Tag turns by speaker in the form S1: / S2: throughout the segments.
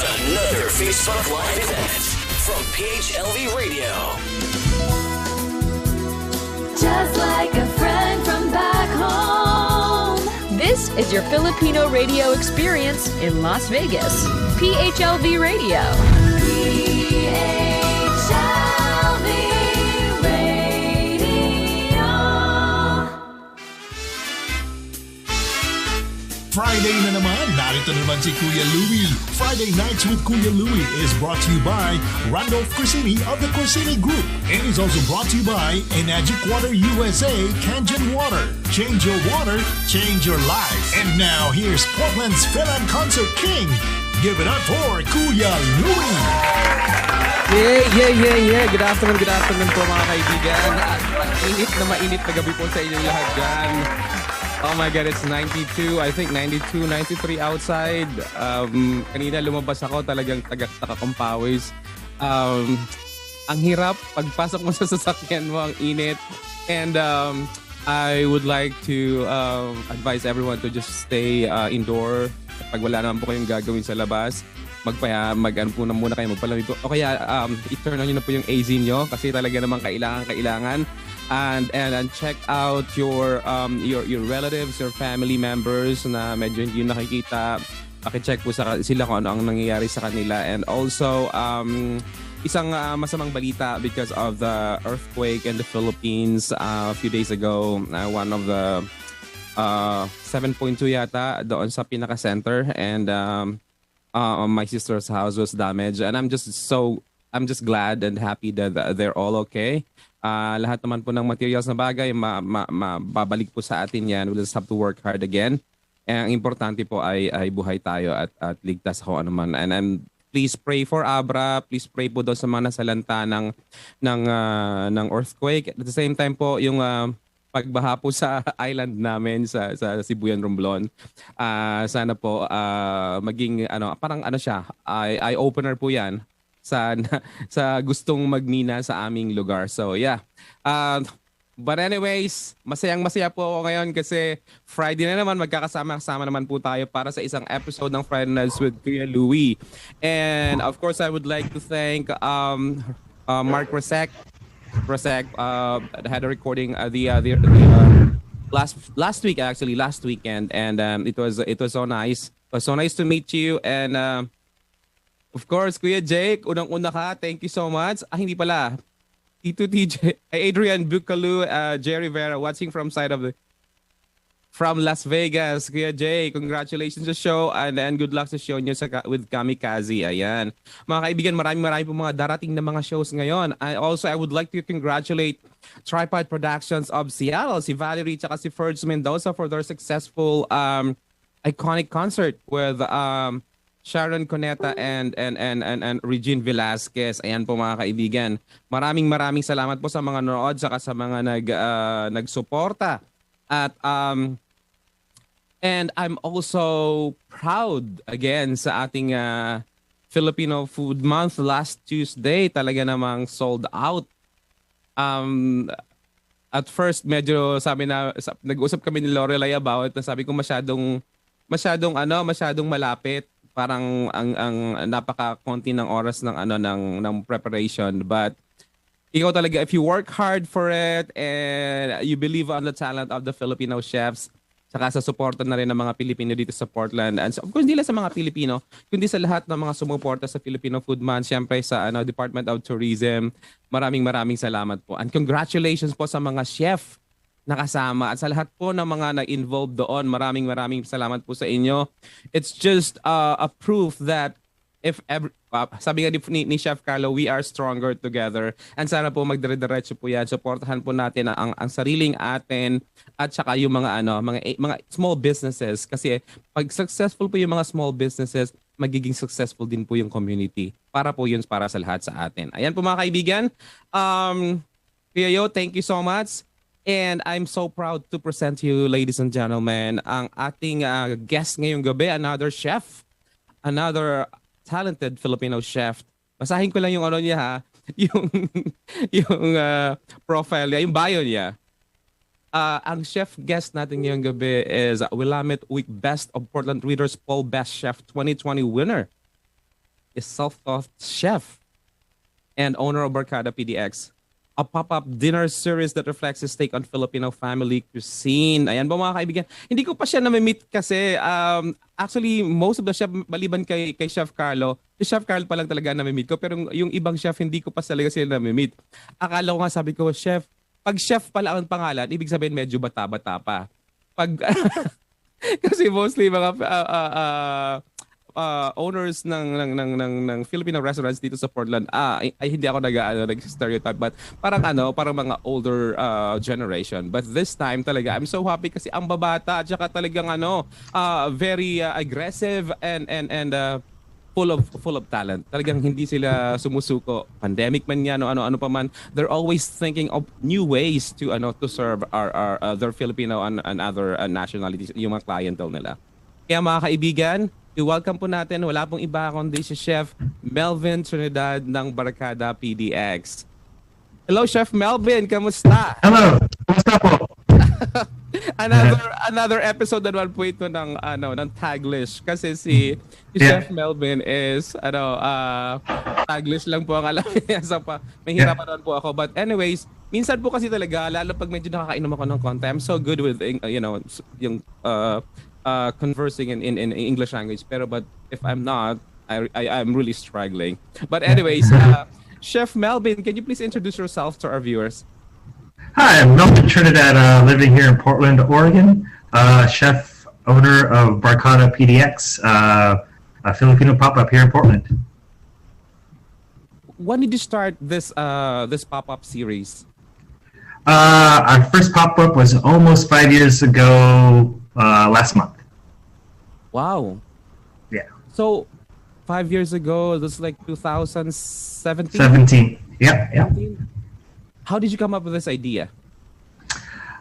S1: another Facebook Live event from PHLV Radio.
S2: Just like a friend from back home.
S3: This is your Filipino radio experience in Las Vegas. PHLV Radio.
S2: PHLV Radio.
S4: Friday na naman, narito naman si Kuya Louie. Friday Nights with Kuya Louie is brought to you by Randolph Corsini of the Corsini Group and is also brought to you by Enagic Water USA Kangen Water. Change your water, change your life. And now here's Portland's Fil-Am Concert King. Give it up for Kuya Louie.
S5: Yeah. Good afternoon po mga kaibigan. Mainit na gabi po sa inyong lahat dyan. Oh my God, it's 92. I think 92, 93 outside. Kanina lumabas ako, talagang tagak-taka kong pawis. Ang hirap, pagpasok mo sa sasakyan mo, ang init. And I would like to advise everyone to just stay indoor. Pag wala naman po kayong gagawin sa labas, mag-ano po na muna kayo, magpalamig po. O kaya, i-turn on nyo na po yung AC nyo kasi talaga naman kailangan. And check out your relatives, your family members na medyo hindi nakikita. Paki-check po sila kung ano ang nangyayari sa kanila. And also, isang masamang balita because of the earthquake in the Philippines a few days ago. One of the 7.2 yata doon sa pinaka-center. And my sister's house was damaged. And I'm just glad and happy that they're all okay. Lahat naman po ng materials na bagay, babalik po sa atin yan. We'll just have to work hard again. Ang importante po ay buhay tayo at ligtas ako anuman. And please pray for Abra. Please pray po doon sa mga nasalanta ng earthquake. At the same time po, yung pagbaha po sa island namin sa Sibuyan, Romblon. Sana po maging parang siya, eye-opener po yan sa gustong magmina sa aming lugar. So yeah. But anyways, masayang-masaya po ako ngayon kasi Friday na naman, magkakasama-kasama naman po tayo para sa isang episode ng Friday Nights with Kuya Louie. And of course, I would like to thank Mark Rasek had a recording last weekend, and it was so nice. It was so nice to meet you. And of course, Kuya Jake, unang-una ka. Thank you so much. Hindi pala. Tito TJ, Adrian Bucalu, Jerry Vera, watching from Las Vegas. Kuya Jake, congratulations sa show and good luck sa show nyo with Kamikaze. Ayan. Mga kaibigan, marami po mga darating na mga shows ngayon. I would like to congratulate Tripod Productions of Seattle, si Valerie at si Ferds Mendoza for their successful iconic concert with Sharon Cuneta and Regine Velasquez. Ayan po mga kaibigan. Maraming salamat po sa mga nanood saka sa mga nagsuporta. At and I'm also proud again sa ating Filipino Food Month last Tuesday. Talaga namang sold out. At first medyo nag-usap kami ni Lorelai about na sabi ko masyadong malapit. Parang ang napaka-konti ng oras ng preparation, but ikaw talaga, if you work hard for it and you believe on the talent of the Filipino chefs, saka sa suporta na rin ng mga Pilipino dito sa Portland, and of course hindi lang sa mga Pilipino kundi sa lahat ng mga sumuporta sa Filipino Food Month, syempre sa Department of Tourism, maraming salamat po and congratulations po sa mga chef nakasama at sa lahat po ng mga nag-involved doon. Maraming salamat po sa inyo. It's just a proof that sabi nga ni Chef Carlo, we are stronger together. And sana po magdire-diretso po yan. Supportahan po natin ang sariling atin at saka yung mga small businesses. Kasi pag successful po yung mga small businesses, magiging successful din po yung community. Para po yun para sa lahat sa atin. Ayan po mga kaibigan. Kuya Yo, thank you so much. And I'm so proud to present to you, ladies and gentlemen, ang ating guest ngayong gabi, another chef, another talented Filipino chef. Basahin ko lang yung niya ha, yung profile niya, yung bio niya. Ang chef guest natin ngayong gabi is Willamette Week Best of Portland Readers Poll Best Chef 2020 winner. is self-taught chef and owner of Barkada PDX, a pop-up dinner series that reflects his take on Filipino family cuisine. Ayan ba mga kaibigan? Hindi ko pa siya na-meet kasi actually most of the chef maliban kay Chef Carlo, si Chef Carlo pa lang talaga na-meet ko pero yung ibang chef hindi ko pa talaga sila na-meet. Akala ko nga sabi ko, chef, pag chef pala ang pangalan, ibig sabihin medyo bata-bata pa. Pag kasi mostly mga owners ng Filipino restaurants dito sa Portland, ay hindi ako nag-stereotype, but parang mga older generation. But this time talaga, I'm so happy kasi ang babata at saka talagang very aggressive and full of talent. Talagang hindi sila sumusuko. Pandemic man yan o ano pa man, they're always thinking of new ways to serve our their Filipino and other nationalities, yung mga clientele nila. Kaya mga kaibigan, i-welcome po natin, wala pong iba kundi si Chef Melvin Trinidad ng Barkada PDX. Hello, Chef Melvin, kamusta?
S6: Hello, kamusta po?
S5: another episode na naman po ito ng Taglish kasi si Chef Melvin is Taglish lang po ang alam niya. So may hirapan po ako, but anyways, minsan po kasi talaga lalo pag medyo nakakainom ako ng konti, I'm so good with yung conversing in English language, but if I'm not, I'm really struggling. But anyways, Chef Melvin, can you please introduce yourself to our viewers?
S6: Hi, I'm Melvin Trinidad, living here in Portland, Oregon. Chef, owner of Barkada PDX, a Filipino pop-up here in Portland.
S5: When did you start this pop-up series?
S6: Our first pop-up was almost 5 years ago, last month.
S5: Wow.
S6: Yeah.
S5: So, 5 years ago, that's like 2017?
S6: 17. Yeah.
S5: How did you come up with this idea?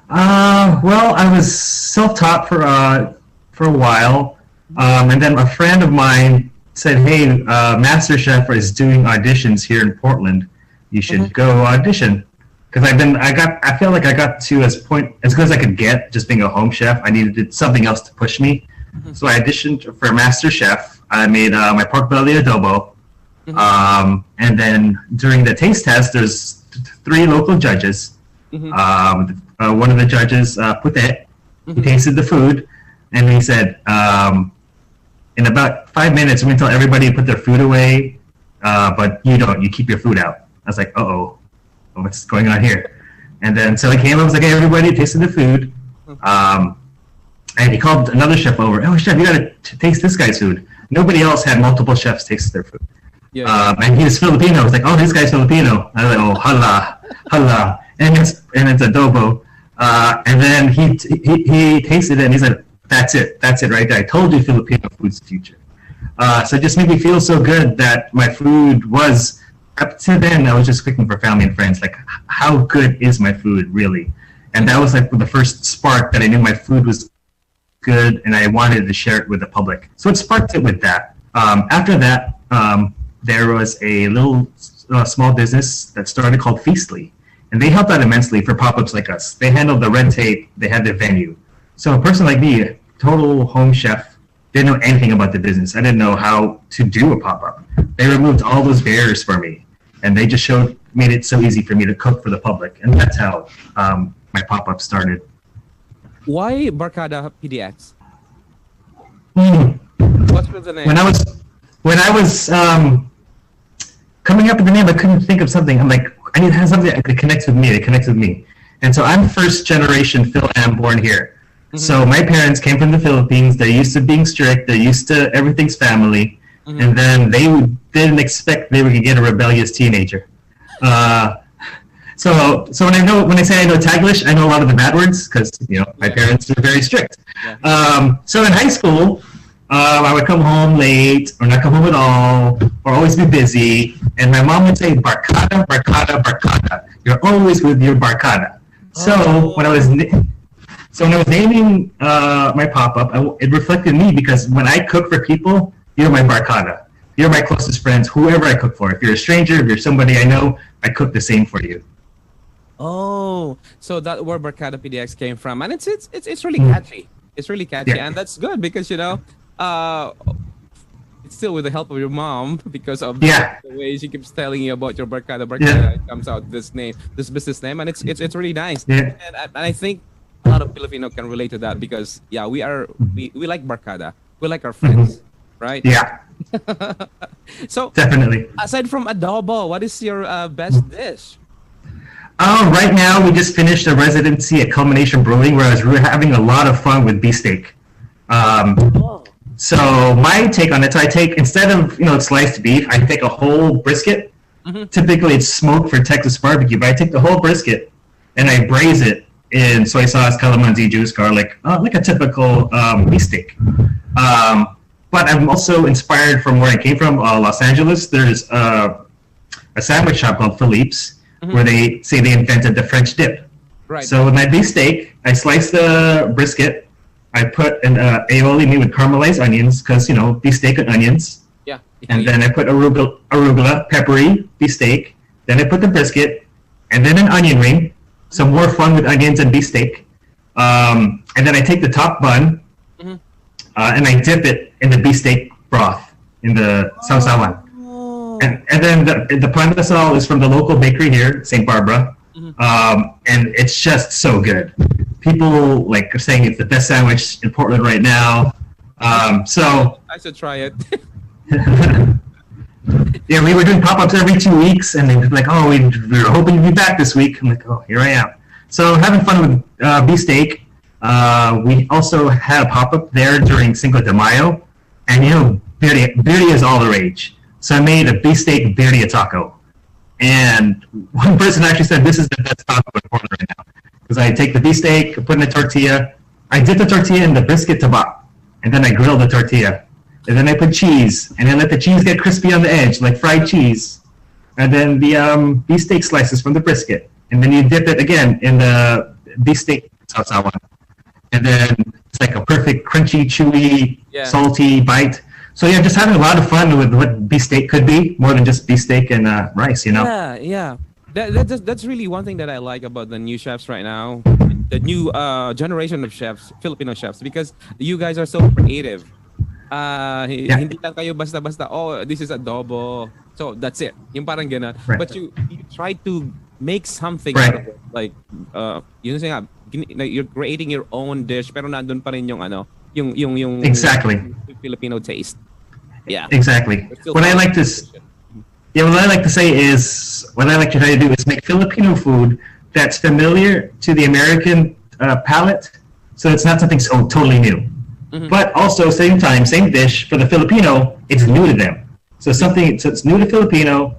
S6: Well, I was self-taught for a while, and then a friend of mine said, "Hey, MasterChef is doing auditions here in Portland. You should go audition." Because I feel like I got to as good as I could get just being a home chef. I needed something else to push me, so I auditioned for MasterChef. I made my pork belly adobo, and then during the taste test, there's 3 local judges. One of the judges, Pute, he tasted the food, and he said, in about 5 minutes, we're going to tell everybody to put their food away, but you don't. You keep your food out. I was like, uh-oh, what's going on here? And then so he came up, was like, hey, everybody tasted the food. And he called another chef over. Oh, chef, you got to taste this guy's food. Nobody else had multiple chefs taste their food. And he was Filipino. I was like, oh, this guy's Filipino. I was like, oh, hala. And it's adobo. And then he tasted it and he said, that's it right there. I told you Filipino food's the future. So it just made me feel so good that my food was, up to then, I was just cooking for family and friends. Like, how good is my food, really? And that was like the first spark that I knew my food was good and I wanted to share it with the public. So it sparked it with that. After that, there was a little small business that started called Feastly. And they helped out immensely for pop-ups like us. They handled the red tape, they had the venue. So a person like me, a total home chef, didn't know anything about the business. I didn't know how to do a pop-up. They removed all those barriers for me. And they just made it so easy for me to cook for the public. And that's how my pop-up started.
S5: Why Barkada PDX? What's with the name?
S6: When I was coming up with the name, I couldn't think of something. I'm like, I need to have something that connects with me. And so I'm first generation Fil-Am born here. So my parents came from the Philippines. They're used to being strict. They're used to everything's family. And then they didn't expect they were going to get a rebellious teenager. So when I say I know Taglish, I know a lot of the bad words because my parents were very strict. So in high school, I would come home late or not come home at all or always be busy. And my mom would say, Barkada, Barkada, Barkada. You're always with your Barkada. So when I was naming my pop-up, it reflected me because when I cook for people, you're my Barkada. You're my closest friends, whoever I cook for. If you're a stranger, if you're somebody I know, I cook the same for you.
S5: Oh, so that's where Barkada PDX came from. And it's really catchy. It's really catchy. And that's good because, it's still with the help of your mom because of
S6: Yeah.
S5: the way she keeps telling you about your Barkada.
S6: Yeah.
S5: It comes out this business name, and it's really nice.
S6: Yeah.
S5: And I think a lot of Filipino can relate to that because we like Barkada. We like our friends, right?
S6: Yeah,
S5: So
S6: definitely.
S5: aside from adobo, what is your best dish?
S6: Right now, we just finished a residency at Culmination Brewing where I was really having a lot of fun with beefsteak. So my take on it, so I take, instead of, sliced beef, I take a whole brisket. Typically, it's smoked for Texas barbecue, but I take the whole brisket and I braise it in soy sauce, calamansi juice, garlic, like a typical beefsteak. But I'm also inspired from where I came from, Los Angeles. There's a sandwich shop called Fil-Am's, where they say they invented the French dip.
S5: Right.
S6: So with my beefsteak, I slice the brisket. I put an aioli meat with caramelized onions, because beefsteak and onions.
S5: Yeah.
S6: And then I put arugula, peppery beefsteak. Then I put the brisket, and then an onion ring. Some more fun with onions and beefsteak. And then I take the top bun, and I dip it in the beefsteak broth, in the sausawan. And then the pandesal is from the local bakery here, St. Barbara. And it's just so good. People are saying it's the best sandwich in Portland right now. So
S5: I should try it.
S6: yeah, we were doing pop-ups every 2 weeks, and they were like, "Oh, we were hoping to be back this week." I'm like, "Oh, here I am." So having fun with beefsteak. We also had a pop-up there during Cinco de Mayo, and birria is all the rage. So I made a beefsteak birria taco, and one person actually said this is the best taco in Portland right now, because I take the beefsteak, put in a tortilla, I dip the tortilla in the brisket tabak, and then I grill the tortilla, and then I put cheese, and I let the cheese get crispy on the edge like fried cheese, and then the beefsteak slices from the brisket, and then you dip it again in the beefsteak sausawan, and then it's like a perfect crunchy, chewy, salty bite. So yeah, just having a lot of fun with what beefsteak could be, more than just beefsteak and rice,
S5: Yeah. That's really one thing that I like about the new chefs right now, the new generation of chefs, Filipino chefs, because you guys are so creative. Hindi lang kayo basta-basta, oh, this is adobo, so that's it. Yung parang ganun.
S6: Right.
S5: But you try to make something
S6: Right.
S5: out of it. Like, you're creating your own dish, pero nandun pa rin yung yung
S6: Exactly.
S5: Filipino taste. Yeah.
S6: Exactly. What I like to say is, what I like to try to do is make Filipino food that's familiar to the American palate, so it's not something so totally new. But also, same time, same dish for the Filipino, it's new to them. So it's new to Filipino,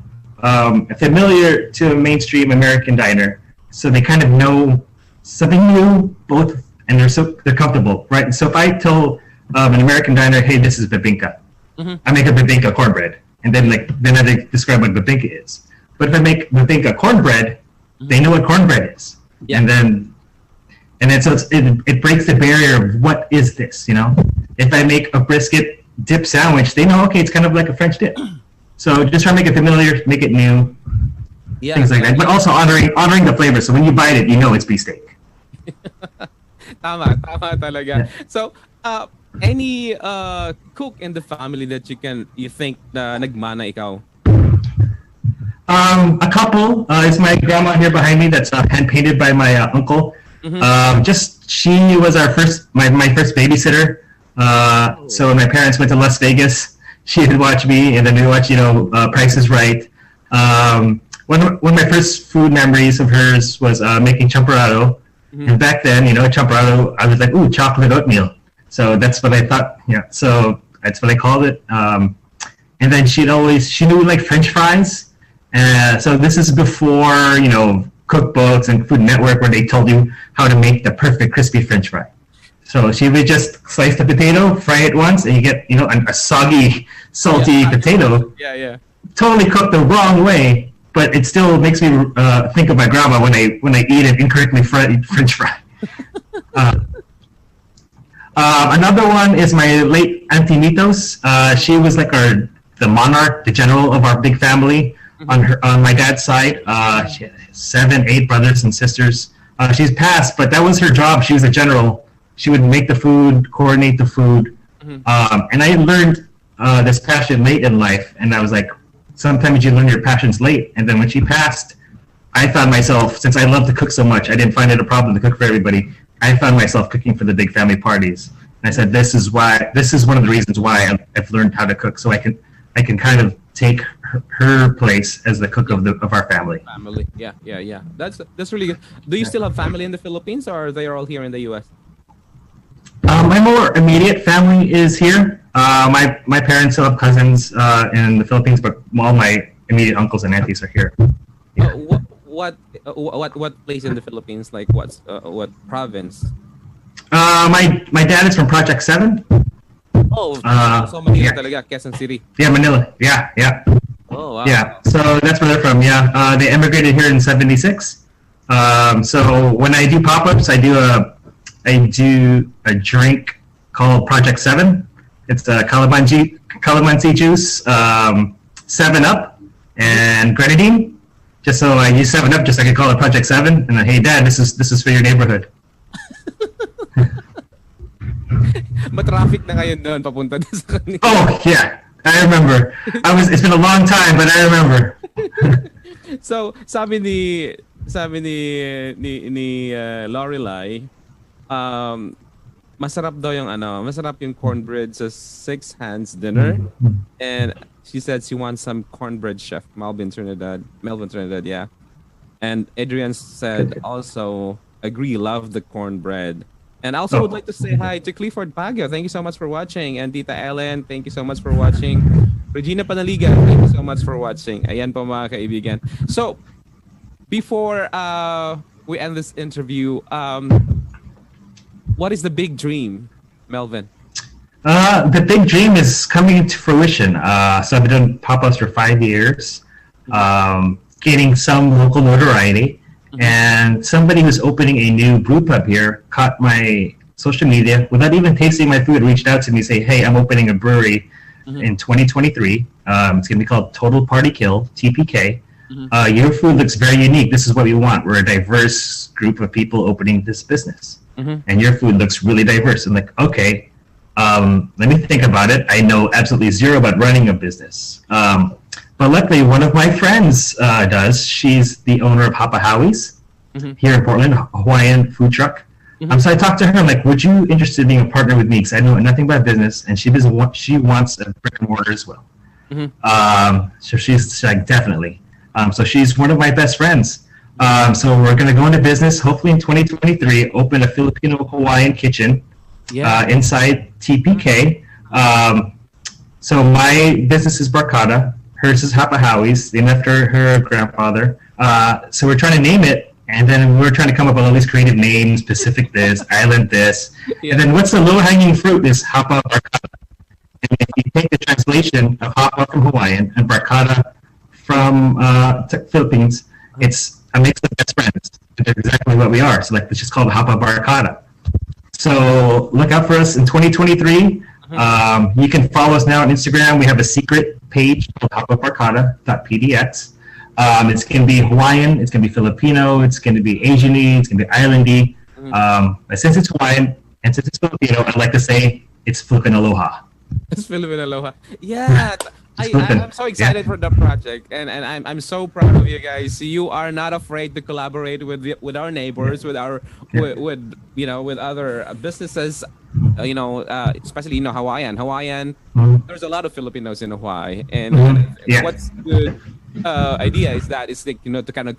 S6: familiar to a mainstream American diner, so they kind of know something new, both, and they're comfortable, right? And so if I tell an American diner, hey, this is bibingka, I make a bibingka cornbread, and then I describe what bibingka is. But if I make bibingka cornbread, they know what cornbread is, and then so it breaks the barrier of what is this, If I make a brisket dip sandwich, they know, okay, it's kind of like a French dip. So just try to make it familiar, make it new, things like that. But also honoring the flavor. So when you bite it, you know it's beefsteak.
S5: Tama talaga. So, any cook in the family that you think na nagmana ikaw?
S6: A couple. It's my grandma here behind me that's hand painted by my uncle. She was my first babysitter. So when my parents went to Las Vegas, she would watch me, and then we watch Price is Right. One of my first food memories of hers was making champurrado. And back then, champurrado, I was like, ooh, chocolate oatmeal. So that's what I thought. Yeah. So that's what I called it. And then she knew like French fries. So this is before, cookbooks and Food Network, where they told you how to make the perfect crispy French fry. So she would just slice the potato, fry it once, and you get, a soggy, salty potato.
S5: Yeah.
S6: Totally cooked the wrong way, but it still makes me think of my grandma when I eat an incorrectly fried French fry. Another one is my late Auntie Mitos. She was like the monarch, the general of our big family on my dad's side. She had 7, 8 brothers and sisters. She's passed, but that was her job. She was a general. She would make the food, coordinate the food. And I learned this passion late in life, and I was like, sometimes you learn your passions late. And then when she passed, I found myself, since I love to cook so much, I didn't find it a problem to cook for everybody. I found myself cooking for the big family parties. And I said, this is one of the reasons why I've learned how to cook, so I can kind of take her place as the cook of our family.
S5: Family, yeah. That's really good. Do you still have family in the Philippines, or are they all here in the U.S.?
S6: My more immediate family is here. My parents still have cousins in the Philippines, but all my immediate uncles and aunties are here. Yeah.
S5: What place in the Philippines? Like what province?
S6: My dad is from Project 7.
S5: Oh, so Manila talaga, Quezon City.
S6: Yeah, Manila. Yeah.
S5: Oh, wow.
S6: Yeah, so that's where they're from. Yeah, they immigrated here in '76. So when I do pop-ups, I do a drink called Project 7. It's the calamansi juice, 7-Up, and grenadine. Just so I use 7-Up, just so I can call it Project 7. And then, hey, Dad, this is for your neighborhood.
S5: Matraffic na ngayon doon papunta doon sa kanila.
S6: Oh yeah, I remember. It's been a long time, but I remember.
S5: So sabi ni Lorelai, masarap yung cornbread sa Six Hands dinner, and she said she wants some cornbread chef Melvin Trinidad, yeah. And Adrian said also agree, love the cornbread. And I also would like to say hi to Clifford Baguio. Thank you so much for watching. And Tita Ellen, thank you so much for watching. Regina Panaliga, thank you so much for watching. Ayan po mga kaibigan. So, before we end this interview, what is the big dream, Melvin?
S6: The big dream is coming into fruition. So I've been doing pop-ups for 5 years, gaining some local notoriety. And somebody who's opening a new brew pub here caught my social media without even tasting my food, reached out to me, say, hey, I'm opening a brewery in 2023. It's going to be called Total Party Kill, TPK. Your food looks very unique. This is what we want. We're a diverse group of people opening this business. And your food looks really diverse. I'm like, okay, let me think about it. I know absolutely zero about running a business. But luckily, one of my friends does. She's the owner of Hapa Howie's here in Portland, Hawaiian food truck. So I talked to her. I'm like, would you interested in being a partner with me? Because I know nothing about business, and she wants a brick and mortar as well. So she's like, definitely. So she's one of my best friends. So we're going to go into business, hopefully in 2023, open a Filipino-Hawaiian kitchen inside TPK. So my business is Barkada. Hers is Hapa Howie's, named after her grandfather. So we're trying to name it, and then we're trying to come up with all these creative names, Pacific this, Island this. And then what's the low-hanging fruit is Hapa Barkada. And if you take the translation of Hapa from Hawaiian and Barkada from Philippines, it's a mix of best friends. That's exactly what we are. So like, it's just called Hapa Barkada. So look out for us in 2023. You can follow us now on Instagram. We have a secret page called hapabarkada.pdx. It's going to be Hawaiian, it's going to be Filipino, it's going to be Asian-y, it's going to be island-y. But since it's Hawaiian and since it's Filipino, I'd like to say it's Philippine Aloha.
S5: It's Philippine Aloha. Yeah, I'm so excited for the project, and I'm so proud of you guys. You are not afraid to collaborate with our neighbors, with our with other businesses. Especially Hawaiian. There's a lot of Filipinos in Hawaii, and what's good idea is that it's like to kind of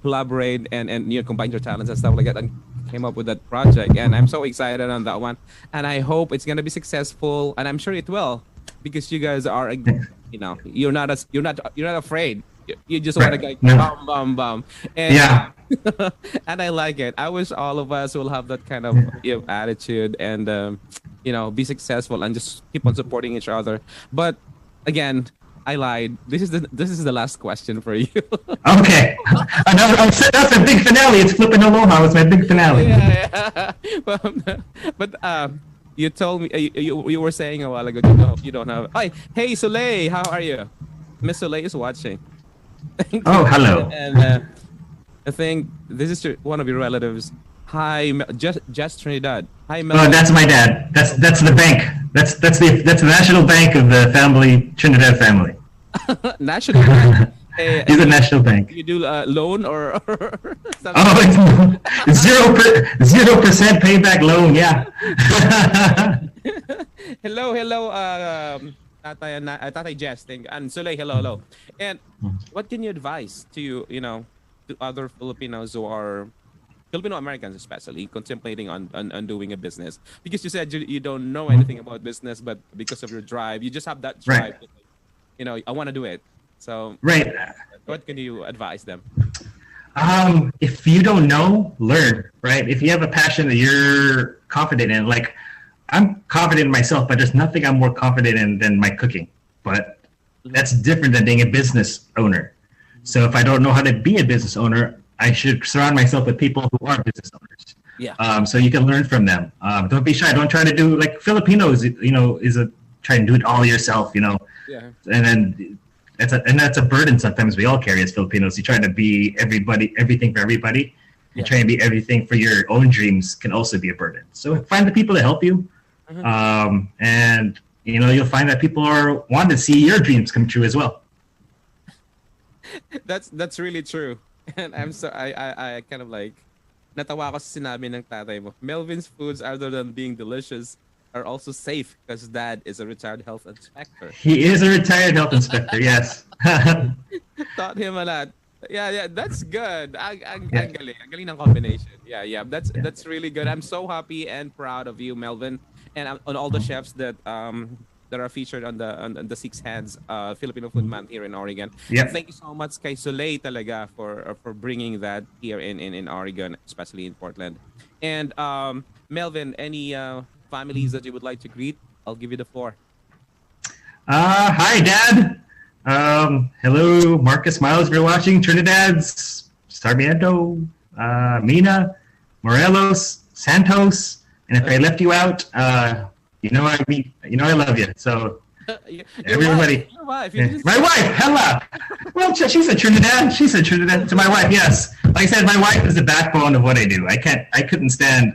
S5: collaborate and combine your talents and stuff like that, and came up with that project. And I'm so excited on that one, and I hope it's gonna be successful, and I'm sure it will, because you guys are you're not afraid. You just want to go bum. And and I like it. I wish all of us will have that kind of attitude and be successful and just keep on supporting each other. But again, I lied. This is the last question for you.
S6: Okay. That's a big finale. It's flipping aloha. It's my big finale.
S5: Yeah. But you told me you were saying a while ago you don't have. Hey Soleil, how are you? Miss Soleil is watching.
S6: Oh, hello.
S5: And I think this is one of your relatives. Hi, Jess Trinidad. Hi, Melvin.
S6: Oh, that's my dad. That's the bank. That's the national bank of the family, Trinidad family.
S5: National Bank.
S6: He's a national bank.
S5: You do loan or something?
S6: Oh, it's 0% payback loan. Yeah.
S5: Hello, Tatay Jess, and Sulay, hello. And what can you advise to to other Filipinos who are Filipino Americans, especially contemplating on doing a business? Because you said you don't know anything about business, but because of your drive, you just have that drive. Right. I want to do it. So
S6: right.
S5: What can you advise them?
S6: If you don't know, learn. Right. If you have a passion that you're confident in, like I'm confident in myself, but there's nothing I'm more confident in than my cooking. But that's different than being a business owner. So if I don't know how to be a business owner, I should surround myself with people who are business owners.
S5: Yeah.
S6: So you can learn from them. Don't be shy. Don't try to do like Filipinos. Try and do it all yourself.
S5: Yeah.
S6: And then that's a burden sometimes we all carry as Filipinos. You try to be everything for everybody. And trying to be everything for your own dreams can also be a burden. So find the people to help you. And you'll find that people want to see your dreams come true as well.
S5: That's really true. And I kind of like natawa ako sa sinabi ng tatay mo. Melvin's foods, other than being delicious, are also safe because Dad is a retired health inspector.
S6: He is a retired health inspector, yes.
S5: Taught him a lot. Yeah, that's good. Ang galing ng combination. Yeah, that's really good. I'm so happy and proud of you, Melvin, and on all the chefs that are featured on the Six Hands Filipino Food Month here in Oregon.
S6: Yeah.
S5: Thank you so much kay Soleil talaga for bringing that here in Oregon, especially in Portland. And Melvin, any families that you would like to greet? I'll give you the floor.
S6: Hi, Dad. Hello, Marcus, Miles, if you're watching. Trinidad's, Sarmiento, Mina, Morelos, Santos. And if I left you out, I love you. So everybody.
S5: Your wife.
S6: My wife, Hella. Well, she's a Trinidad. To my wife, yes. Like I said, my wife is the backbone of what I do. I couldn't stand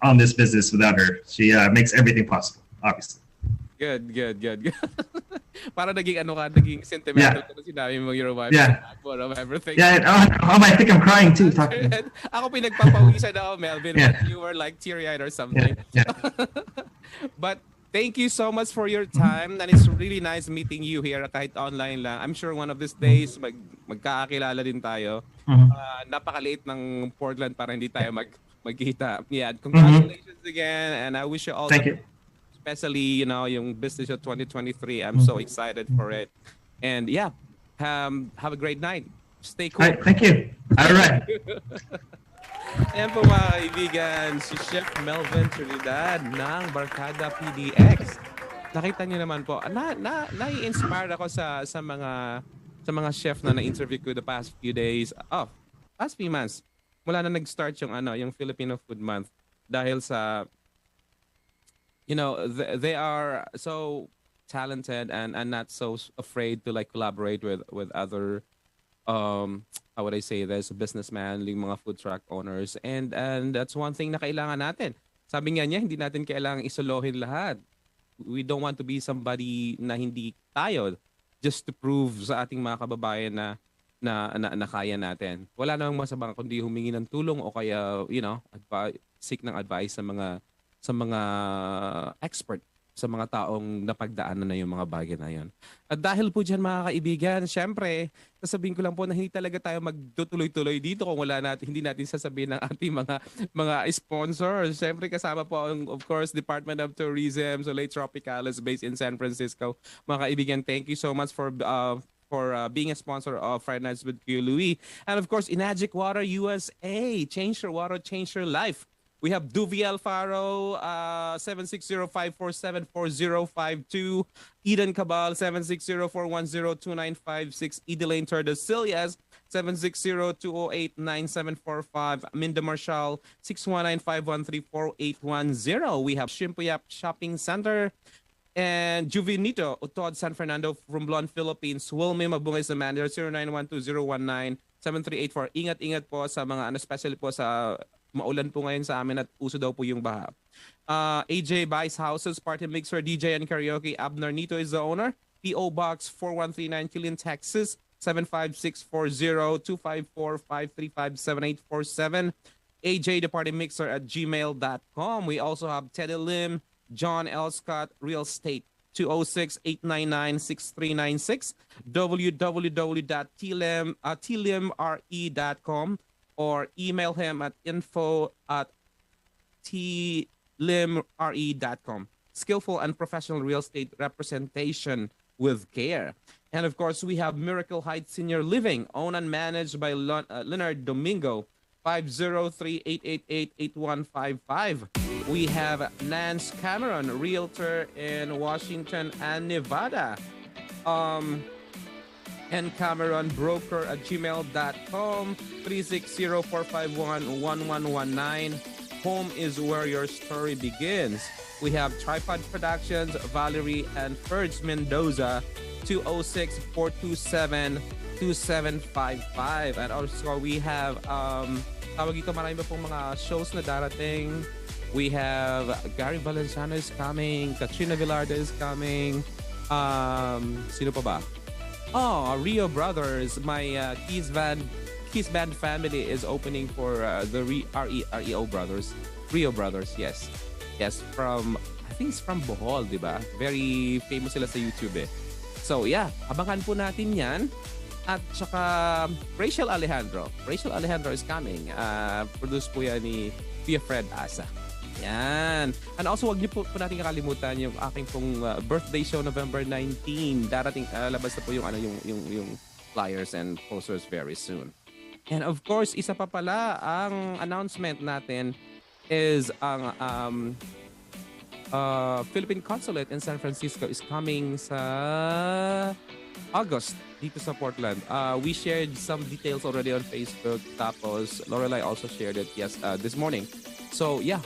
S6: on this business without her. She makes everything possible, obviously.
S5: Good. Para naging sentimental ko na sinabi mo your wife.
S6: Yeah.
S5: Backbone of everything.
S6: Yeah. I think I'm crying too.
S5: Ako pinagpapawisan ako, Melvin, but you were like teary-eyed or something.
S6: Yeah.
S5: But thank you so much for your time, and it's really nice meeting you here kahit online lang. I'm sure one of these days magkakakilala din tayo. Napakaliit ng Portland para hindi tayo magkita. Yeah, congratulations again, and I wish you all
S6: Thank you.
S5: Especially, yung business of 2023. I'm so excited for it. And yeah, have a great night. Stay cool.
S6: All right, thank you. All right.
S5: Ayan po mga kaibigan, si Chef Melvin Trinidad ng Barkada PDX. Nakita niyo naman po, nai-inspire ako sa mga chef na na-interview ko the past few days. Past few months. Mula na nag-start yung Filipino Food Month dahil sa they are so talented and not so afraid to like collaborate with other how would I say this, businessman, yung mga food truck owners, and that's one thing na kailangan natin. Sabi nga niya, hindi natin kailangan isolohin lahat. We don't want to be somebody na hindi tayo just to prove sa ating mga kababayan na kaya natin. Wala namang masama kundi humingi ng tulong o kaya seek ng advice sa mga expert, sa mga taong napagdaanan na yung mga bagay na yun. At dahil po dyan mga kaibigan, syempre, sasabihin ko lang po na hindi talaga tayo magtutuloy-tuloy dito kung hindi natin sasabihin ng ating mga sponsors. Syempre kasama po ang, of course, Department of Tourism, Soleil Tropicales based in San Francisco. Mga kaibigan, thank you so much for being a sponsor of Friday Nights with Kuya Louie. And of course, Inagic Water USA. Change your water, change your life. We have Duvi Alfaro, 760-547-4052. Eden Cabal, 760-410-2956. Edelaine Tordesillas, 760-208-9745. Minda Marshall, 619-513-4810. We have Shimpuyap Shopping Center. And Juvinito, Utod, San Fernando, Romblon, Philippines. Wilmy Mabungay sa manager, 0912-019-7384. Ingat-ingat po sa mga especially po sa maulan po ngayon sa amin at uso daw po yung baha. AJ buys houses, party mixer, DJ and karaoke. Abner Nito is the owner. P.O. Box 4139 Killeen, Texas 75640 254-535-7847. AJ the party mixer at gmail.com. We also have Teddy Lim, John L. Scott, Real Estate 206-899-6396, www.tlimre.com, or email him at info@tlimre.com. Skillful and professional real estate representation with care. And of course, we have Miracle Heights Senior Living, owned and managed by Leonard Domingo, 503-888-8155. We have Nance Cameron, realtor in Washington and Nevada. And Cameron broker at gmail.com, 360-451-1119. Home is where your story begins. We have Tripod Productions, Valerie and Ferds Mendoza, 206-427-2755. And also we have tawag ito, marami pa pong mga shows na darating. We have Gary Valenciano is coming, Katrina Villarda is coming. Sino pa ba? Oh, Rio Brothers, my Keys Band family is opening for the REO Brothers. Rio Brothers, yes. Yes, from, I think it's from Bohol, di ba? Very famous sila sa YouTube eh. So yeah, abangan po natin yan. At saka Rachel Alejandro. Rachel Alejandro is coming. Produced po yan ni Pia Fred Asa. Yan. And also, wag niyo po natin kakalimutan yung aking pong birthday show November 19. Darating, labas na po yung, yung flyers and posters very soon. And of course, isa pa pala, ang announcement natin is ang Philippine Consulate in San Francisco is coming sa August dito sa Portland. We shared some details already on Facebook. Tapos Lorelai also shared it this morning. So yeah,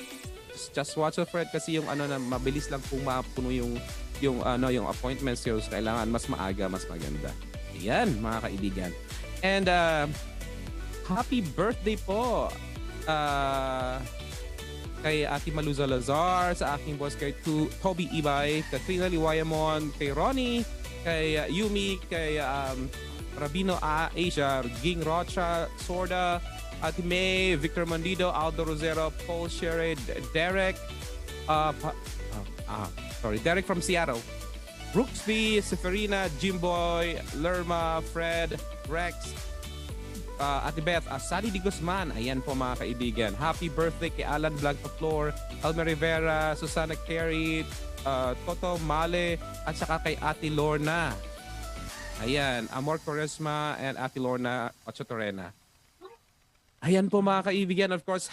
S5: just watch out for it kasi yung na mabilis lang pong mapuno yung appointments, yung kailangan mas maaga, mas maganda. Ayan, mga kaibigan. And happy birthday po kay Ate Maluza Lazar, sa aking boss kay Toby Ibay, Katrina Liwayamon, kay Ronnie, kay Yumi, kay Rabino Asia, Ging Rocha, Sorda, Ate May, Victor Mandido, Aldo Rosero, Paul Sherrod, Derek, Derek from Seattle, Brooksby, Seferina, Jimboy, Lerma, Fred, Rex, Ate Beth, Sally Di Guzman. Ayan po mga kaibigan. Happy birthday kay Alan Blanca-Flor, Alma Rivera, Susana Carey, Toto Male, at saka kay Ate Lorna. Ayan, Amor Quaresma and Ate Lorna Ochotorena. Ayan po mga kaibigan. Of course,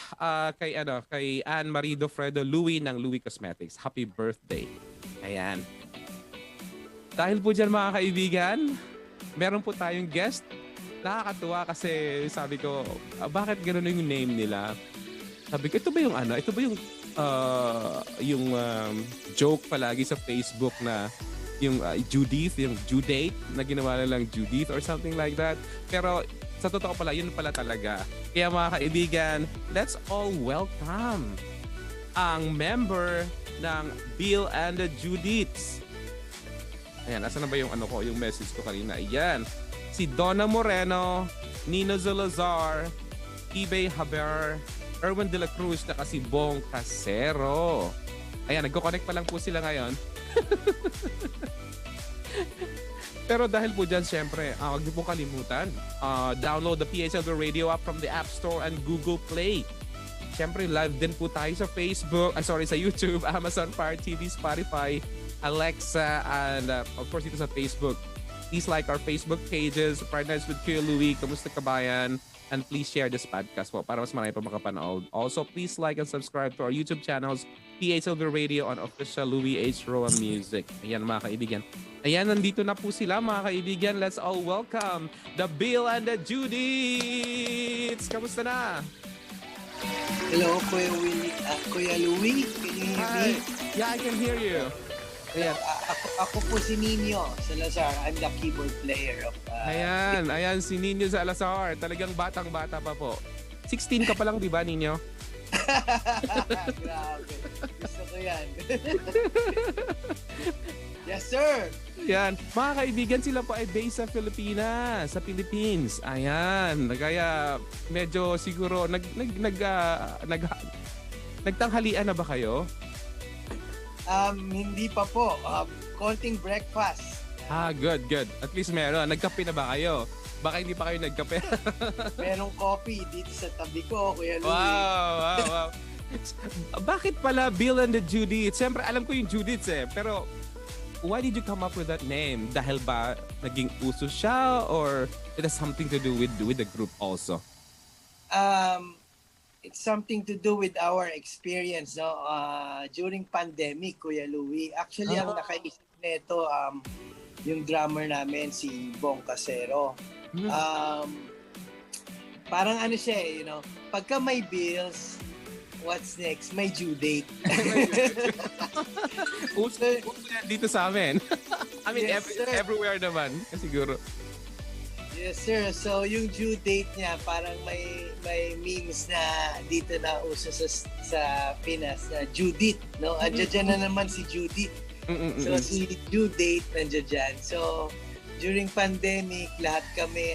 S5: kay Ann Marido Fredo Louie ng Louie Cosmetics. Happy birthday. Ayan. Dahil po dyan mga kaibigan, meron po tayong guest. Nakakatuwa kasi sabi ko, bakit gano'n yung name nila? Sabi ko, ito ba yung joke palagi sa Facebook na yung Judith, yung Judate, na ginawa na lang Judith or something like that. Pero sa totoo pala, yun pala talaga. Kaya mga kaibigan, let's all welcome ang member ng Bill and the Judiths. Ayan, nasa na ba yung yung message ko kanina? Ayan. Si Donna Moreno, Nino Zalazar, Ibay Haber, Erwin De La Cruz, na si Bong Casero. Ayan, nagko-connect pa lang po sila ngayon. Pero dahil po dyan, syempre, huwag niyo pong kalimutan. Download the PHLV Radio app from the App Store and Google Play. Syempre, live din po tayo sa Facebook, sa YouTube, Amazon Fire TV, Spotify, Alexa, and of course, dito sa Facebook. Please like our Facebook pages, Pride Nights with Kuya Louie, Kamusta Kabayan, and please share this podcast po para mas marami pa makapanood. Also, please like and subscribe to our YouTube channels, PHLV Radio on official Louie H. Roa Music. Ayan mga kaibigan. Ayan, nandito na po sila mga kaibigan. Let's all welcome the Bill and the Judiths. Kamusta na?
S7: Hello, Kuya Louie. Can you hear me?
S5: Yeah, I can hear you.
S7: Ayan. Ako po si Nino Salazar. I'm the keyboard player of...
S5: Ayan si Nino Salazar. Talagang batang-bata pa po. 16 ka pa lang, di ba, Nino?
S7: Grabe. Gusto ko yan. Yes, sir.
S5: Yan. Mga kaibigan, sila po ay based sa Pilipinas, sa Philippines. Ayan. Kaya medyo siguro nagtanghalian na ba kayo?
S7: Hindi pa po. Konting breakfast.
S5: Good. At least meron. Nagkape na ba kayo? Baka hindi pa kayo nagkape.
S7: Merong coffee dito sa tabi ko, Kuya Louie.
S5: Wow. Bakit pala Bill and the Judiths? Siyempre, alam ko yung Judiths pero why did you come up with that name? Dahil ba naging uso siya or it has something to do with the group also?
S7: It's something to do with our experience, no? During pandemic, Kuya Louie. Actually, ang nakaisip nito, yung drummer namin, si Barkada. Parang ano siya, pagka may bills, what's next? May due date.
S5: Uso yan dito sa amin. I mean,
S7: Yes, sir.
S5: everywhere naman. Siguro.
S7: Yes, sir. So, yung due date niya, parang may memes na dito na uso sa Pinas na Judith, no? Andiyan na naman si Judith. So, si due date nandiyan dyan. So, during pandemic, lahat kami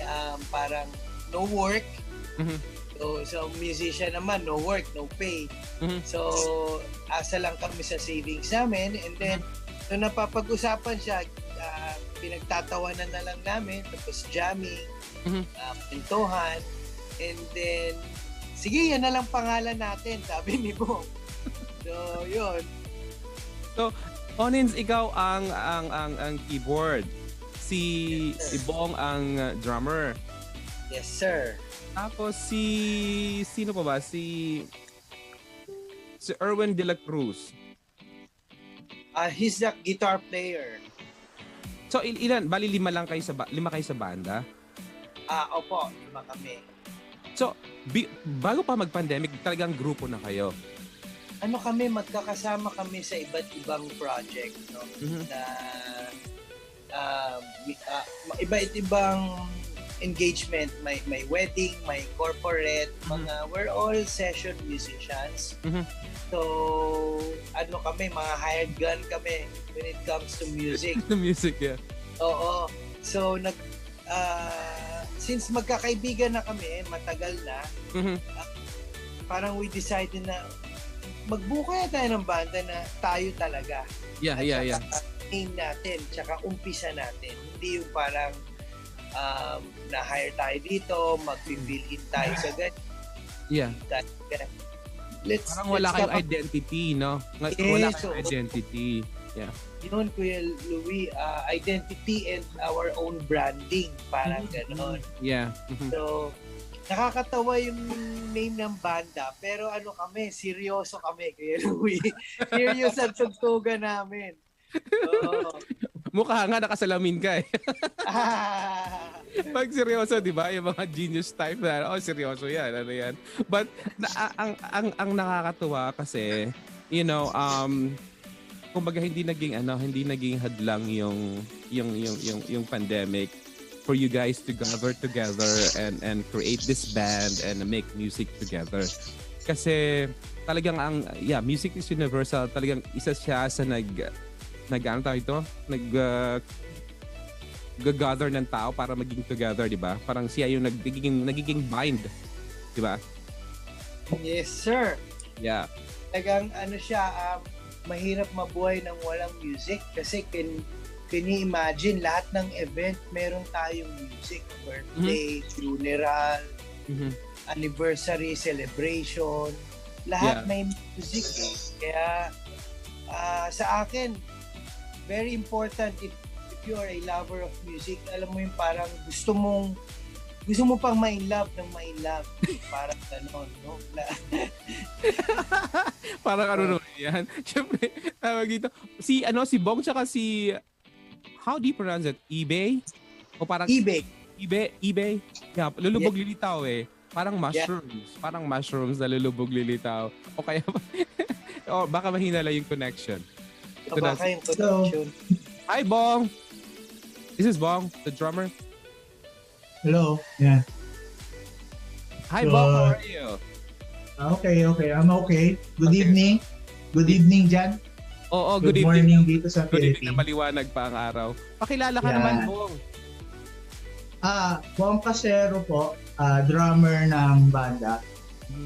S7: parang no work. So, musician naman, no work, no pay. So, asa lang kami sa savings namin. And then, nung napapag-usapan siya, pinagtatawanan na lang namin, tapos jamming, pintuhan, and then, sige, yan na lang pangalan natin, sabi ni Bong. So, yun.
S5: So, Onins, ikaw ang keyboard. Si Bong ang drummer.
S7: Yes, sir.
S5: Tapos sino pa ba? Si Erwin de la Cruz.
S7: He's the guitar player.
S5: So ilan? Bali lima kayo sa banda?
S7: Opo, 5 kami.
S5: So bago pa mag-pandemic, talagang grupo na kayo?
S7: Magkakasama kami sa iba't ibang project, no? Na iba't ibang engagement, may wedding, may corporate, we're all session musicians. So, mga hired gun kami when it comes to music.
S5: The music, yeah.
S7: Oo. So, since magkakaibigan na kami, matagal na, parang we decided na magbuka tayo ng banda na tayo talaga.
S5: Yeah.
S7: Name natin, tsaka umpisa natin. Hindi yung parang na-hire tayo dito, mag-fill-in tayo sa ganyan.
S5: Yeah. Parang wala kayong identity, no? Wala kayong identity. Yeah.
S7: Yun, Kuya Louie, identity and our own branding. Parang gano'n.
S5: Yeah.
S7: So, nakakatawa yung name ng banda, pero seryoso kami, Kuya Louie. Serious ang tugtugan namin.
S5: Mukha nga nakasalamin ka eh. Pag seryoso, di ba? Yung mga genius type na, seryoso yan, ano yan. But ang nakakatuwa kasi, kumbaga hindi naging hadlang yung pandemic for you guys to gather together and create this band and make music together. Kasi talagang music is universal. Talagang isa siya sa gather ng tao para maging together, di ba? Parang siya yung nagiging bind, di ba?
S7: Yes, sir.
S5: Yeah.
S7: Talagang mahirap mabuhay ng walang music kasi can you imagine lahat ng event meron tayong music, birthday, funeral, anniversary, celebration, lahat may music eh. Kaya sa akin, very important if you are a lover of music, alam mo yung parang gusto mo pang ma-in-love ng ma-in-love. Parang gano'n, no?
S5: Parang yan. Siyempre, tawag dito. Si Bong tsaka how do you pronounce it? eBay? O parang
S7: eBay.
S5: eBay? Yeah, lulubog lilitaw eh. Parang mushrooms. Yeah. Parang mushrooms na lulubog lilitaw. O kaya baka mahina lang yung connection.
S7: Baka yung connection.
S5: Hi, Bong! This is Bong, the drummer.
S8: Hello. Yeah.
S5: Hi, Bong. How are you?
S8: Okay. I'm okay. Good evening. Good evening dyan.
S5: Oo,
S8: Good
S5: good
S8: morning
S5: evening.
S8: dito sa
S5: Good evening na
S8: Philippines.
S5: maliwanag pa ang araw. Pakilala ka
S8: Yeah.
S5: naman, Bong.
S8: Bong Casero po, drummer ng banda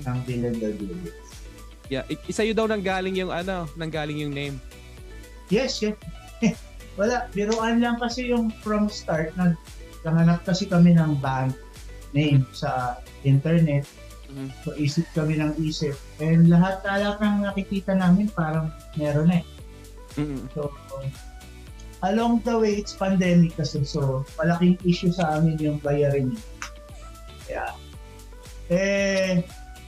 S8: ng JUDITHS.
S5: Yeah, isa yun daw nanggaling yung name.
S8: Yes. Wala, biruan lang kasi yung from start. Naghanap kasi kami ng band name sa internet. So isip kami ng isip. And lahat ng nakikita namin parang meron na So along the way, it's pandemic kasi. So malaking issue sa amin yung bayarin. Yeah.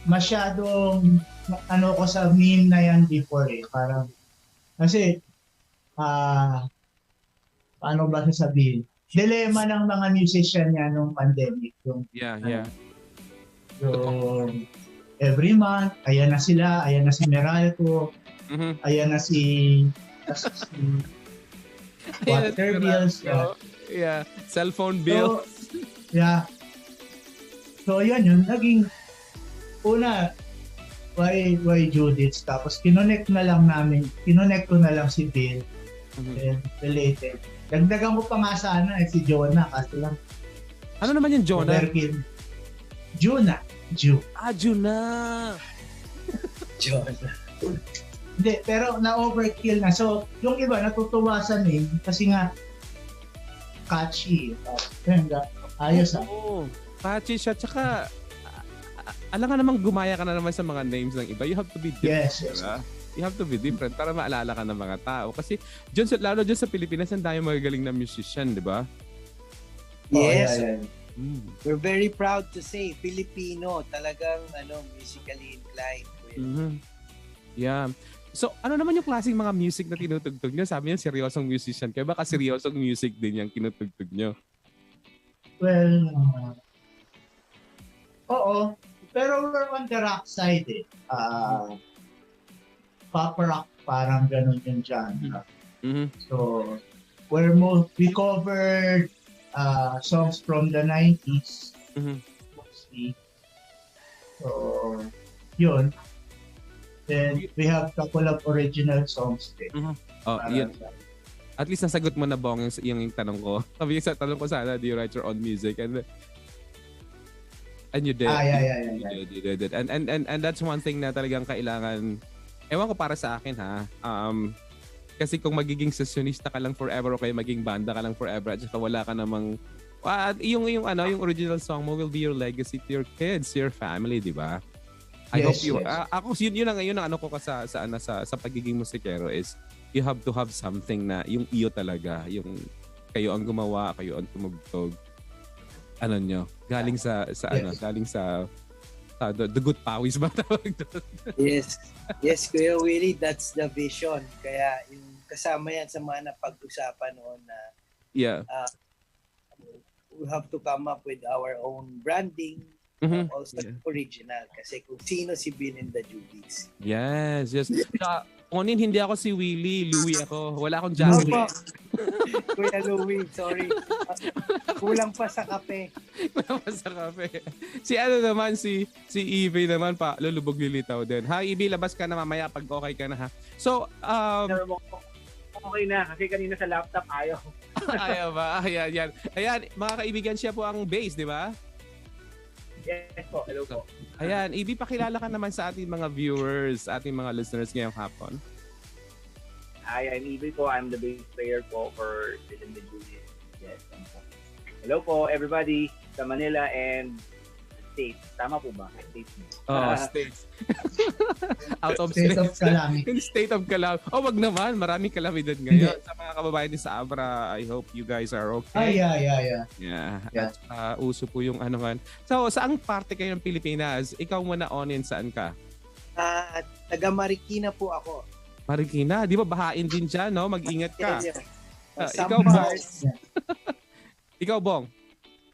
S8: Masyadong ko sa meme na yan before Parang kasi paano ba sasabihin? Dilemma ng mga musician yan nung pandemic. Yung every month, ayan na sila, ayan na si Meralco, ayan na si water bills.
S5: Yeah, cellphone bill.
S8: So yun, naging una, why JUDITHS? Tapos kinonect ko na lang si Bill and related. Dagdagan ko pa nga sana si Jonah kasi lang.
S5: Ano naman yung Jonah?
S8: Jonah.
S5: Jonah.
S8: Hindi, pero na-overkill na. So, yung iba natutuwa sa name kasi nga catchy. Ayos
S5: Catchy siya. Tsaka, alam ka namang gumaya ka na naman sa mga names ng iba. You have to be different.
S8: Yes.
S5: You have to be different para maalala ka ng mga tao. Kasi, lalo dyan sa Pilipinas, ang dami magagaling na musician, di ba?
S7: Yes. We're very proud to say Filipino, talagang musically inclined.
S5: Yeah. So, ano naman yung klaseng mga music na tinutugtog nyo? Sabi niyo, seryosong musician. Kaya baka seryosong music din yung kinutugtog nyo?
S8: Well, oo. Pero we're on the rock side Pop rock, parang ganun yung genre. So, we covered songs from the 90s mostly. So, yun. Then, we have couple of original songs din.
S5: Yun. At least nasagot mo na, Bong, yung tanong ko. Sabi sa tanong ko sana, do you write your own music? And you did. You did. And that's one thing na talagang kailangan, ewan ko para sa akin kasi kung magiging sessionista ka lang forever o kaya maging banda ka lang forever at saka wala ka namang yung original song mo will be your legacy to your kids, to your family, di ba? I hope you ako yun ang ano ko sa pagiging musikero is you have to have something na yung iyo talaga, yung kayo ang gumawa, kayo ang tumugtog. Ano nyo? Galing sa the good pawis ba tawag doon?
S7: Yes, Kuya Willie, that's the vision. Kaya yung kasama yan sa mga napag-usapan noon na we have to come up with our own branding, also original. Kasi kung sino si Bill and the JUDITHS.
S5: Yes. Onin, hindi ako si Willie, Louie ako. Wala akong Johnny.
S7: Kuya Louie, sorry. Kulang pa sa kape.
S5: Si ano naman, si Evie naman pa, lulubog lilitaw din. Ha, Evie, labas ka na mamaya pag okay ka na ha. So,
S9: okay na, kasi kanina sa laptop ayaw.
S5: Ayaw ba? Ayan. Mga kaibigan, siya po ang bass, di ba?
S9: Yes po, hello po.
S5: Ayan, Evie, pakilala ka naman sa ating mga viewers, ating mga listeners ngayong hapon.
S9: Hi, I'm Evie po. I'm the bass player po for Bill and the JUDITHS. Yes, hello po everybody sa Manila and States. Tama po ba? States.
S5: States. Out of State of
S8: calamity.
S5: In state of calamity. Wag naman. Maraming kalamidad ngayon. Sa mga kababayan din sa Abra, I hope you guys are okay.
S8: Yeah.
S5: At uso po yung anuhan. So, saang parte kayo ng Pilipinas? Ikaw muna, Onin, saan ka?
S7: Taga Marikina po ako.
S5: Marikina? Di ba bahain din dyan, no? Mag-ingat ka.
S7: Ikaw, Bong.
S5: Ikaw, Bong.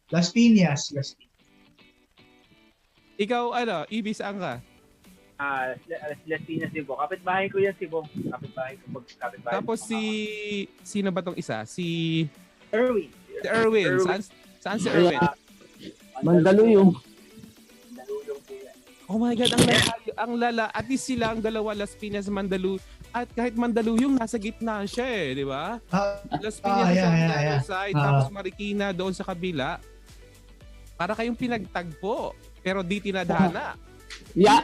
S8: Las Piñas.
S5: Ikaw, Evie, saan ka?
S9: Las Piñas din po. Kapitbahay ko yan si Bong. Kapitbahay.
S5: Tapos sino ba tong isa? Si
S7: Erwin.
S5: Si Erwin. Saan si Erwin?
S10: Mandaluyong.
S9: Mandaluyong po yan.
S5: Oh my God, ang lala. At least sila ang dalawa, Las Piñas, Mandaluyong. At kahit Mandaluyong, nasa gitna siya di ba? Las Piñas sa side, tapos Marikina doon sa kabila. Para kayong pinagtagpo, pero di tinadhana.
S10: Yeah.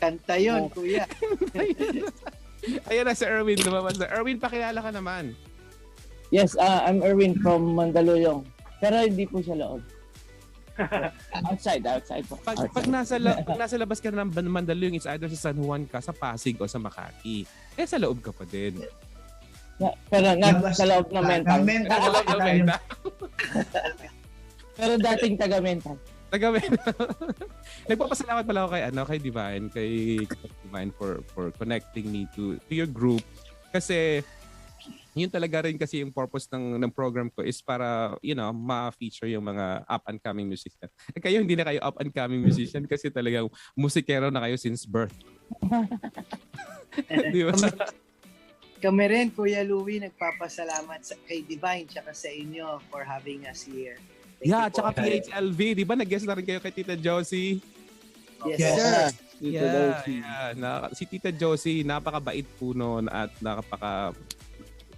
S7: Kanta yun, kuya.
S5: Ayan na si Erwin, lumabas na. Erwin, pakilala ka naman.
S10: Yes, I'm Erwin from Mandaluyong. Pero hindi po siya loob. Outside po.
S5: Pag nasa labas ka ng Mandaluyong, it's either sa San Juan ka, sa Pasig o sa Makati. Sa loob ka pa din.
S10: Yeah, pero sa loob ng mental. Pero dating taga-mental.
S5: Nagpapasalamat pala ako kay Divine, kay Divine for connecting me to your group. Kasi yun talaga rin kasi yung purpose ng program ko is para, ma-feature yung mga up-and-coming musician. Kayo, hindi na kayo up-and-coming musician kasi talagang musikero na kayo since birth. Di ba?
S7: Kami rin, Kuya Louie, nagpapasalamat kay Divine tsaka sa inyo for having us here.
S5: Thank tsaka PHLV. Di ba nag-guest na rin kayo kay Tita Josie?
S7: Yes, sir.
S5: Yeah. Si Tita Josie, napakabait po noon at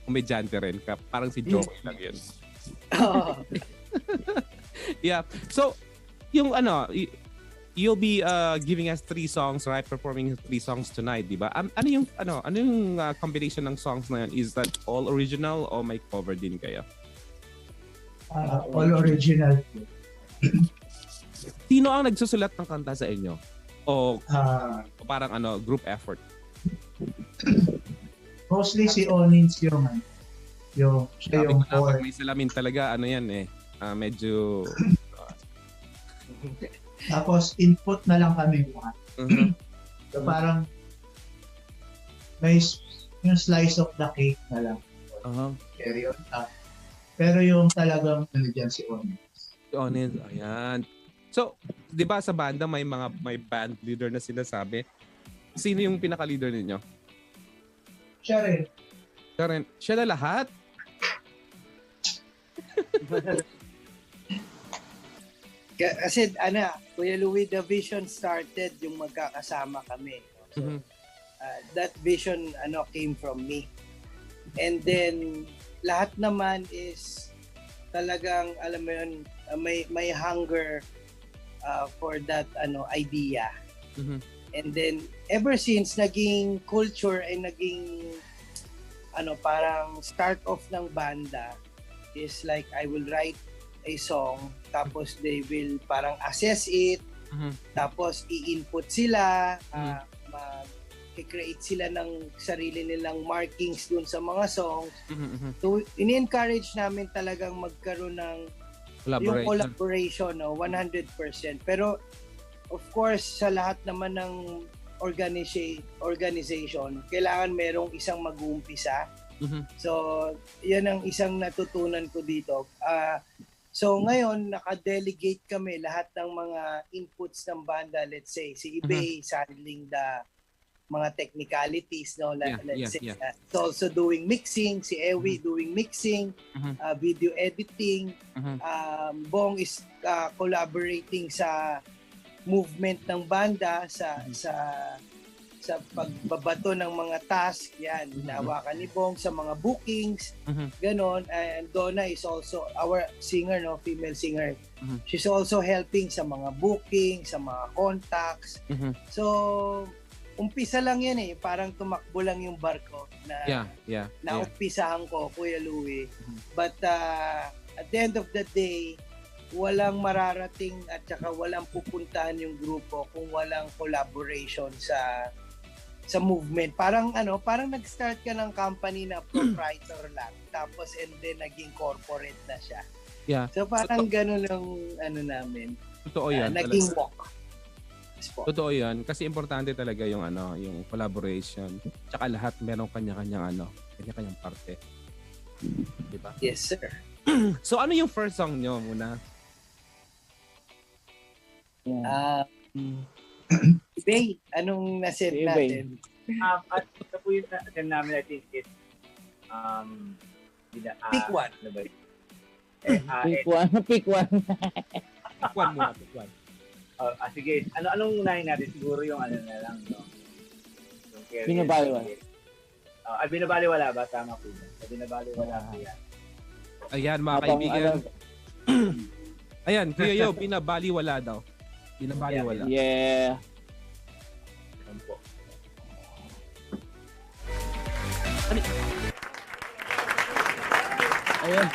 S5: komedyante rin. Parang si Joey lang yun. Yeah. So, yung you'll be giving us 3 songs, right? Performing 3 songs tonight, di ba? Ano yung combination ng songs na yun? Is that all original o may cover din kayo?
S8: All original.
S5: Sino ang nagsusulat ng kanta sa inyo? O parang group effort?
S8: Mostly si Onins yung
S5: pag may salamin talaga, medyo
S8: tapos input na lang kami lahat. So parang may yung slice of the cake na lang. Carry on up. Pero yung talagang dyan si Onins.
S5: Si Onins, ayan. So, di ba sa banda may band leader na sinasabi? Sino yung pinaka-leader ninyo?
S8: Siya rin.
S5: Siya na lahat?
S7: Kasi Kuya Louie, the vision started yung magkakasama kami. So, that vision came from me. And then lahat naman is talagang alam mo yun, may hunger for that idea. And then ever since naging culture ay naging parang start off ng banda is like I will write a song tapos they will parang assess it tapos i-input sila mag-create sila ng sarili nilang markings dun sa mga songs. So ini-encourage namin talagang magkaroon ng yung collaboration 100%. Pero of course sa lahat naman ng organization kailangan merong isang mag-uumpisa. So yan ang isang natutunan ko dito. So ngayon naka-delegate kami lahat ng mga inputs ng banda. Let's say si Ibay handling the mga technicalities, let's say it's also doing mixing, si Ewi doing mixing, video editing, Bong is collaborating sa movement ng banda sa pagbabato ng mga task, yan, hinahawakan ni Bong sa mga bookings, ganon. And Donna is also our singer, female singer. She's also helping sa mga booking, sa mga contacts. So, umpisa lang yan parang tumakbo lang yung barko na naumpisahan ko, Kuya Louie. But at the end of the day, walang mararating at saka walang pupuntahan yung grupo kung walang collaboration sa movement. Parang nag-start ka ng company na proprietor lang tapos and then naging corporate na siya. So parang gano'n ang namin.
S5: Totoo yan.
S7: Naging walk.
S5: Totoo yan kasi importante talaga yung yung collaboration. Tsaka lahat merong kanya-kanyang kanya-kanyang parte. Di ba?
S7: Yes, sir.
S5: So ano yung first song nyo muna?
S7: Ibay, anong na-send natin?
S9: At ito po yung na-send namin, I think it's
S7: pick one.
S10: Pick one.
S5: Pick one muna, pick one.
S9: Sige, anong unahin natin? Siguro yung ano na lang, no? Yung
S10: Binabaliwala.
S9: Binabaliwala ba? Tama po yan. Binabaliwala po yan.
S5: Ayan, mga kaibigan. Ayan, Kuya Yo, binabaliwala daw. Binabaliwala.
S10: Yeah.
S9: Ayan po.
S10: Ayan.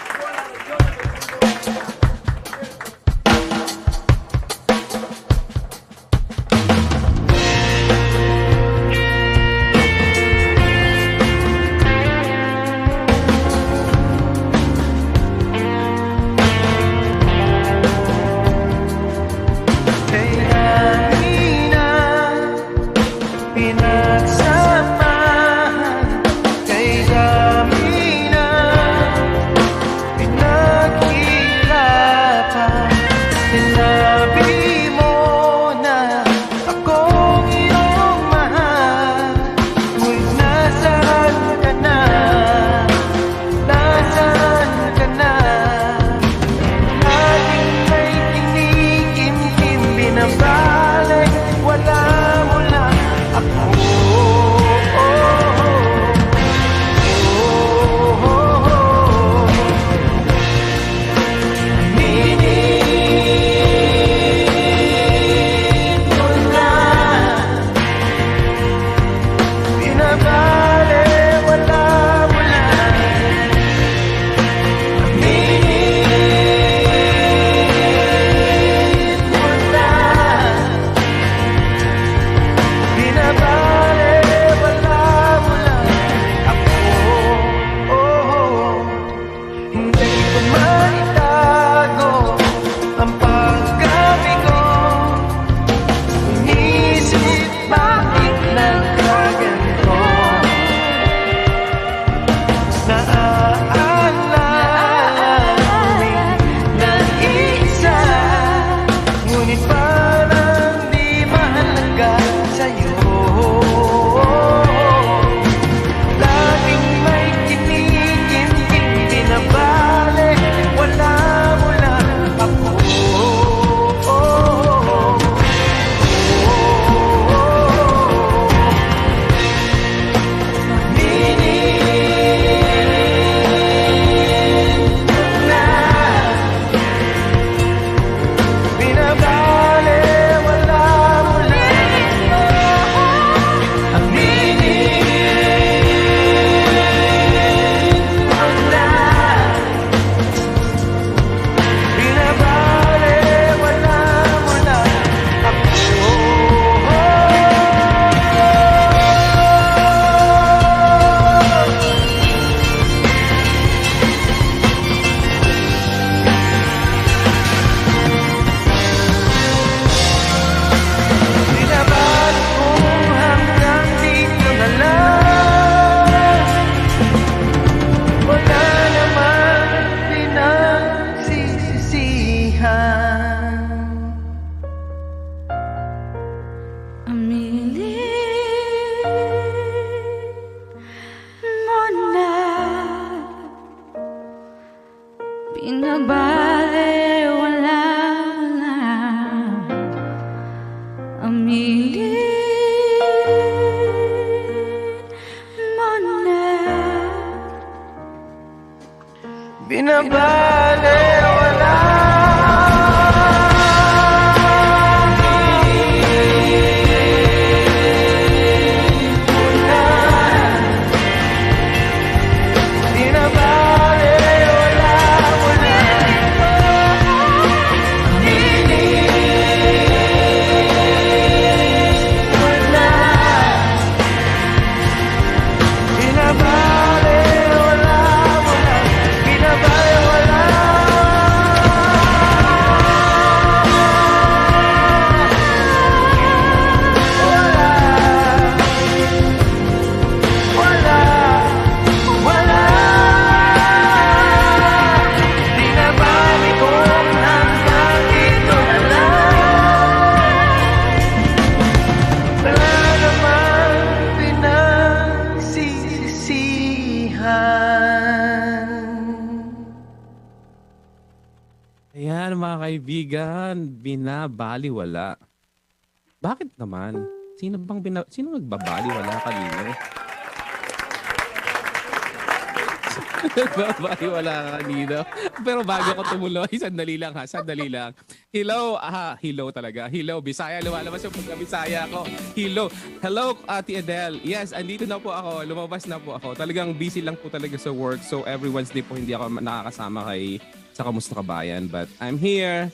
S11: Binabaliwala
S5: Ayan mga kaibigan, binabaliwala. Bakit naman? Sino nagbabaliwala kanino? Nagbabaliwala kanino? Pero bago ko tumuloy, sandali lang. Hello, hello talaga. Hello, Bisaya, lumalabas yung pagka-Bisaya ko. Hello, Ate Adele. Yes, andito na po ako. Lumabas na po ako. Talagang busy lang po talaga sa work. So every Wednesday po hindi ako nakakasama sa Kamusta Kabayan. But I'm here.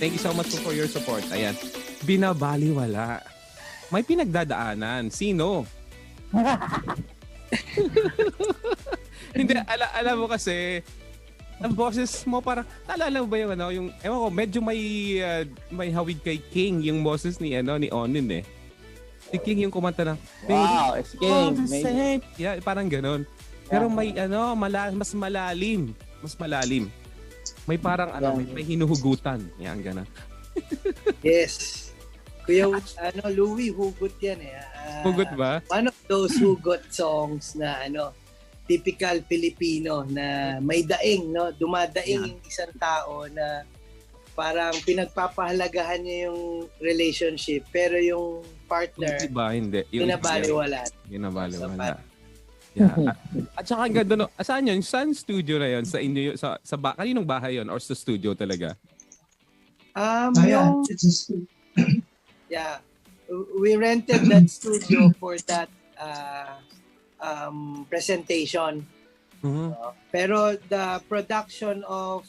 S5: Thank you so much for your support. Ayan. Binabaliwala. May pinagdadaanan. Sino? Hindi, alam mo kasi, ang boses mo parang, naalala mo ba yung ewan ko, medyo may hawig kay King yung boses ni Onin eh. Si King yung kumanta ng,
S10: wow, it's King.
S5: Yeah, parang ganun. Pero may mas malalim. May parang may hinuhugutan. Yan, gano'n.
S7: Yes. Kuya, Louie, hugot yan eh.
S5: Hugot ba?
S7: One of those hugot songs na typical Filipino na may daing, no? Dumadaing yung isang tao na parang pinagpapahalagahan niya yung relationship pero yung partner
S5: hindi.
S7: Binabaliwala.
S5: Yeah. At saka ang ganda saan yun? Saan studio na yun? Sa inyo, kaninong bahay yun? Or sa studio talaga?
S7: Yeah. We rented that studio for that presentation.
S5: Mm-hmm.
S7: Pero the production of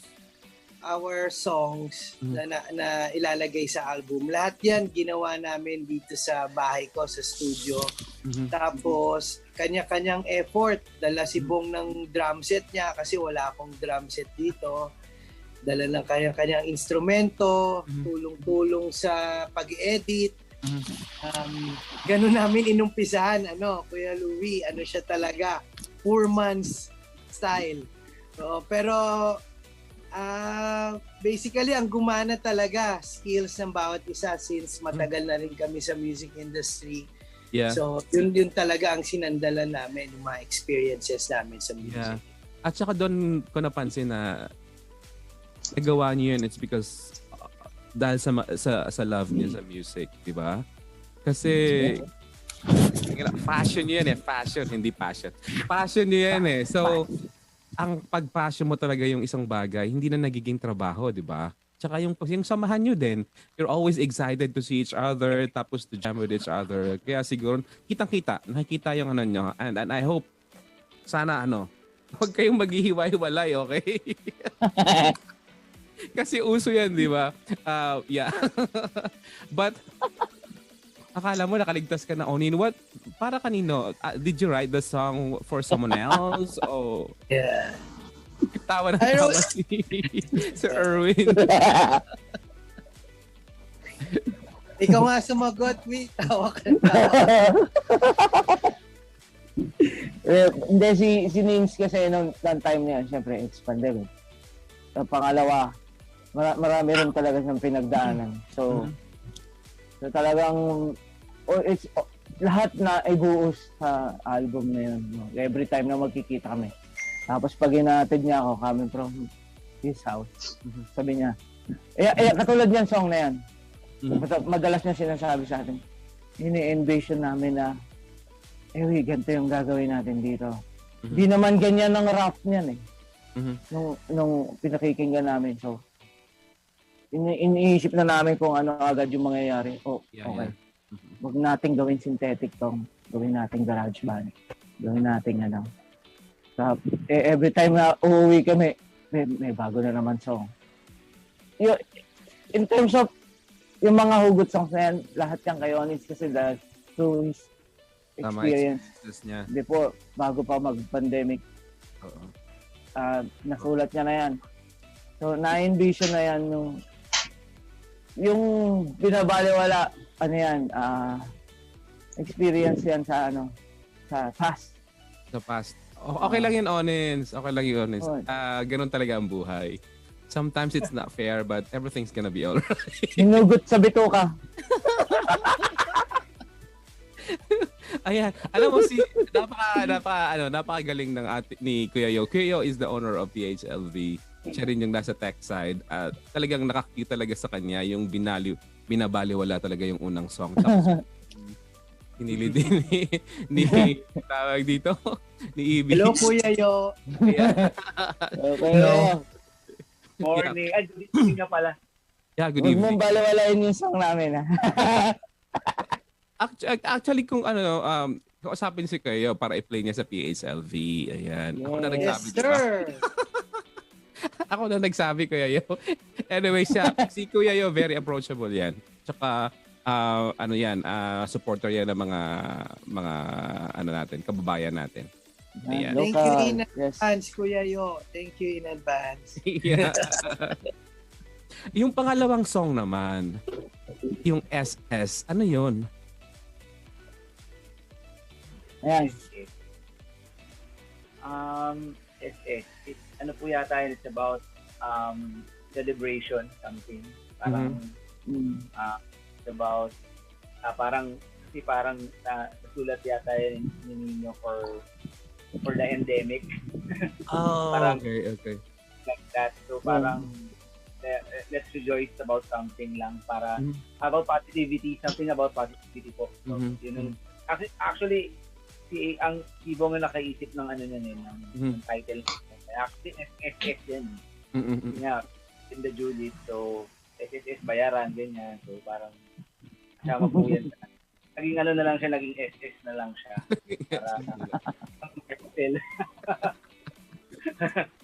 S7: our songs na ilalagay sa album, lahat yan ginawa namin dito sa bahay ko, sa studio. Mm-hmm. Tapos, kanya-kanyang effort. Dala si Bong ng drum set niya kasi wala akong drum set dito. Dala ng kanya-kanyang instrumento, tulong-tulong sa pag-edit. Ganun namin inumpisahan, Kuya Louie, siya talaga, poor man's style. Pero basically, ang gumana talaga, skills ng bawat isa since matagal na rin kami sa music industry.
S5: Yeah.
S7: So, yun talaga ang sinandalan namin, yung mga experiences namin sa music.
S5: Yeah. At saka doon ko napansin na nagawa niyo yun, it's because dahil sa love niyo sa music, di ba? Kasi fashion yun fashion, hindi passion. Passion yun So, ang pag-passion mo talaga yung isang bagay, hindi na nagiging trabaho, di ba? Tsaka yung samahan nyo din, you're always excited to see each other, tapos to jam with each other. Kaya siguro, nakikita yung nyo. And I hope, sana huwag kayong maghihiwa-hiwalay, okay? Kasi uso yan, di ba? Yeah. But, akala mo nakaligtas ka na Onin. What? Para kanino? Did you write the song for someone else? Oh.
S7: Yeah.
S5: Tawa na tawa si Sir Erwin.
S7: Ikaw nga sumagot, we. Tawa ka.
S10: Hindi, si Nins kasi nung time niya, syempre, it's pandemic. Pangalawa, marami rin talaga siyang pinagdaanan. So talagang lahat na ibuos sa album na yun. Every time na magkikita kami. Tapos pag inatid niya ako coming from his house, sabi niya, katulad yan song na yan. Madalas niya sinasabi sa atin, ini-envision namin na, ganito yung gagawin natin dito. Di naman ganyan ang rap niyan nung pinakikinggan namin. So, iniisip na namin kung ano agad yung mangyayari. Okay. Huwag nating gawin synthetic tong, gawin nating garage band. Gawin nating every time na uuwi kami, may bago na naman song. In terms of yung mga hugot songs na yan, lahat yan kay Onis kasi dahil through his experience before, bago pa mag-pandemic. Nasulat niya na yan. So, na-envision na yan yung binabaliwala, experience yan sa past.
S5: Sa past. Okay lang yun, Onins. Okay lang yun, Onins. Ganun talaga ang buhay. Sometimes it's not fair, but everything's gonna be alright.
S10: Hinugot sa bituka.
S5: Ayan. Alam mo napakagaling ng ni Kuya Yo. Kuya Yo is the owner of PHLV. siya rin yung nasa tech side. At talagang nakakita talaga sa kanya yung binabaliwala talaga yung unang song. Tapos hinili din ni tawag dito, ni Ibi.
S7: Hello, Kuya Yo.
S10: Okay.
S8: Hello.
S9: Morning. Ay, good evening na pala.
S5: Yeah, good
S10: Huwag
S5: evening.
S10: mong baliwalain yung song namin, ha?
S5: Actually, kung kausapin si Kuya para i-play niya sa PHLV. Ayan. Ako na
S10: Yes,
S5: nagsabi,
S7: Yes,
S5: di ba?
S7: sir.
S5: Ako na nagsabi, Kuya Yo. Anyway, si Kuya Yo, very approachable yan. Tsaka, supporter yan ng mga natin, kababayan natin. Ayan.
S7: Thank you in
S10: Yes.
S7: advance, Kuya Yo. Thank you in advance.
S5: Yeah. Yung pangalawang song naman, yung SS, ano yun?
S10: Ayan.
S9: SS. Ano po yata yun? It's about celebration, something. Parang, it's about, parang nasulat yata yun ni Nino for the endemic. Parang,
S5: Okay.
S9: like that. So parang, let's rejoice about something lang para, about positivity, something about positivity po. So, yun, actually, ang Ibong na nakaisip ng ng title. Actually, SSS din. Yeah, in the Judith. So, SSS bayaran, ganyan. So, parang, kasama po yan. Naging na lang siya, naging SS na lang siya. Para,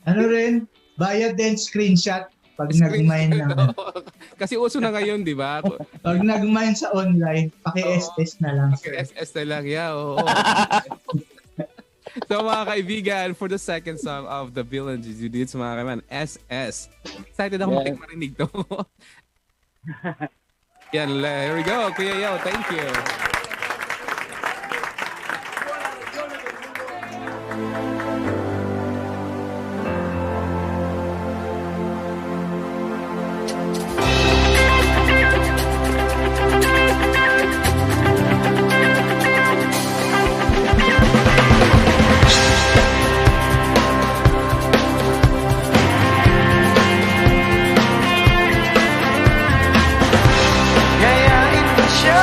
S8: Ano rin, bayad din screenshot pag nag-mine na.
S5: Kasi uso na ngayon, di ba?
S8: Pag nag-mine sa online, paki-SS na lang.
S5: SS na lang, yeah. Oo. So mga kaibigan, for the second song of the Bill and Judiths, mga kaibigan, SS. Excited ako marinig to. Yan, here we go. Kuya Yo, thank you.
S11: Gayahin ko siya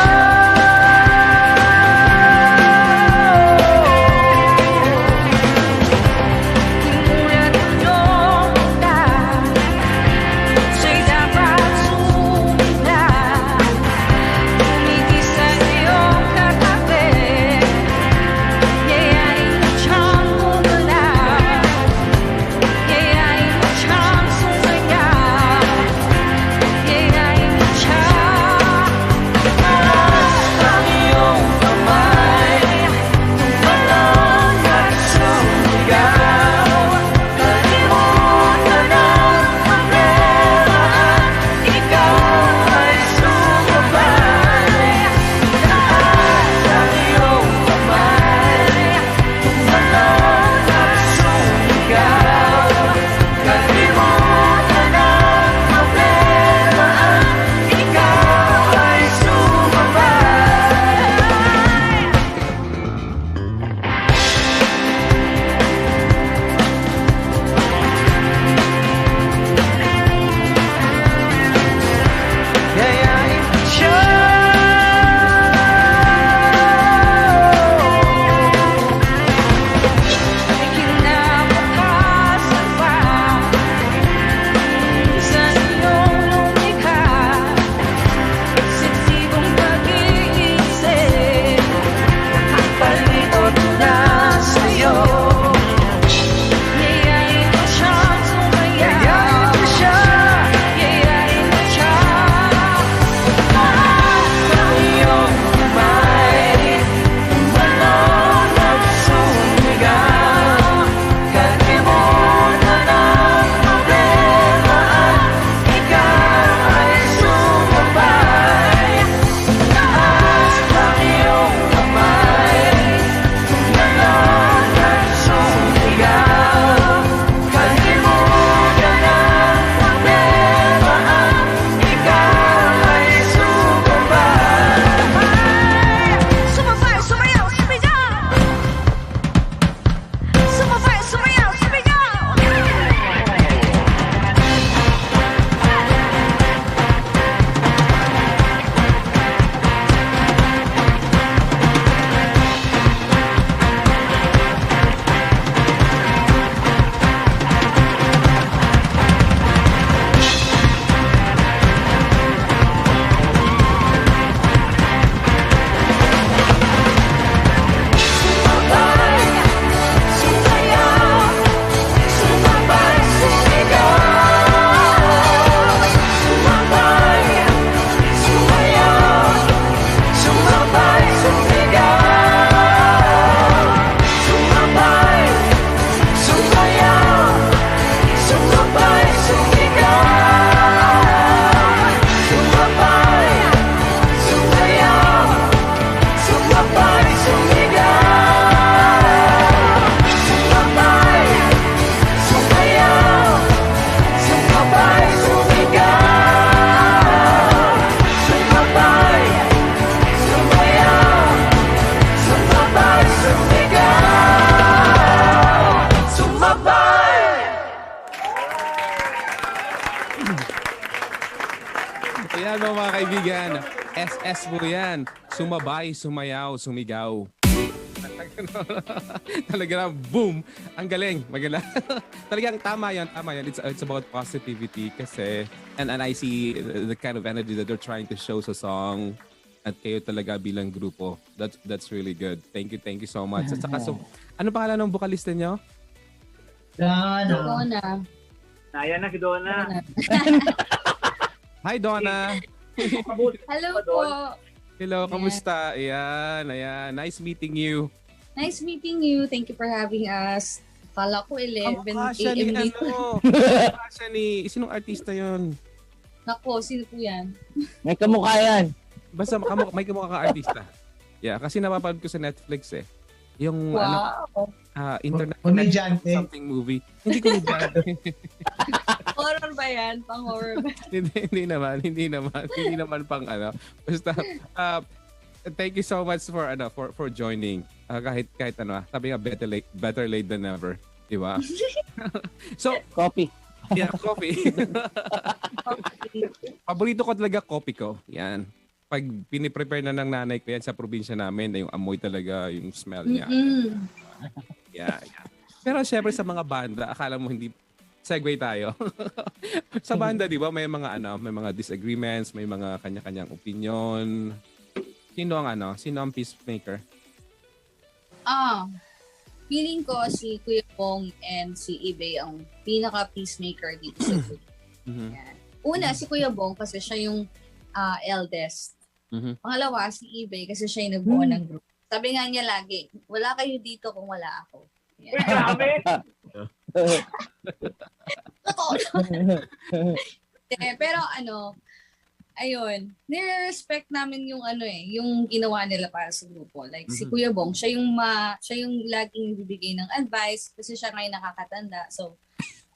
S5: Ayan mga kaibigan, SS mo yan. Sumabay, sumayaw, sumigaw. Talaga na, boom! Ang galing, magaling. Talagang tama yan. It's about positivity kasi, and I see the kind of energy that they're trying to show sa song at kayo talaga bilang grupo. That's really good. Thank you so much. At saka, ano pangalan ng vocalista nyo?
S2: Donna.
S9: Ayan na si Donna.
S5: Hi, Donna.
S2: Hello po.
S5: Hello, kamusta? Ayan. Nice meeting you.
S2: Nice meeting you. Thank you for having us. Kala ko 11
S5: Kamukha siya ni
S2: AM.
S5: Kamukha siya ni... Sinong artista yon?
S2: Nako, sino po yan?
S10: May kamukha yan.
S5: Basta may kamukha ka artista. Yeah, kasi napapanood ko sa Netflix eh. Yung internet
S8: Komedyante.
S5: something movie. Hindi komedyante.
S2: Horror ba yan? Pang horror ba?
S5: hindi naman pang ano. Basta thank you so much for joining. Kahit sabi nga better late than never, di ba? So,
S10: Coffee.
S5: Yeah, coffee. Paborito ko talaga coffee ko. Yan. Pag piniprepare na ng nanay ko yan sa probinsya namin, yung amoy talaga, yung smell niya. Yeah. Pero syempre sa mga banda, akala mo hindi segue tayo. Sa banda, di ba, may mga disagreements, may mga kanya-kanyang opinion. Sino ang peacemaker?
S2: Feeling ko si Kuya Bong and si Ibe ang pinaka-peacemaker dito sa group. Yan. Una, si Kuya Bong kasi siya yung eldest. Pangalawa, si Ibe kasi siya yung nagbuo ng group. Sabi nga niya lagi, wala kayo dito kung wala ako. Yan.
S9: Uy, grabe!
S2: Totoo. Pero ayun, nire-respect namin yung yung ginawa nila para sa grupo. Like si Kuya Bong, siya yung laging bibigay ng advice kasi siya ngayon nakakatanda. So,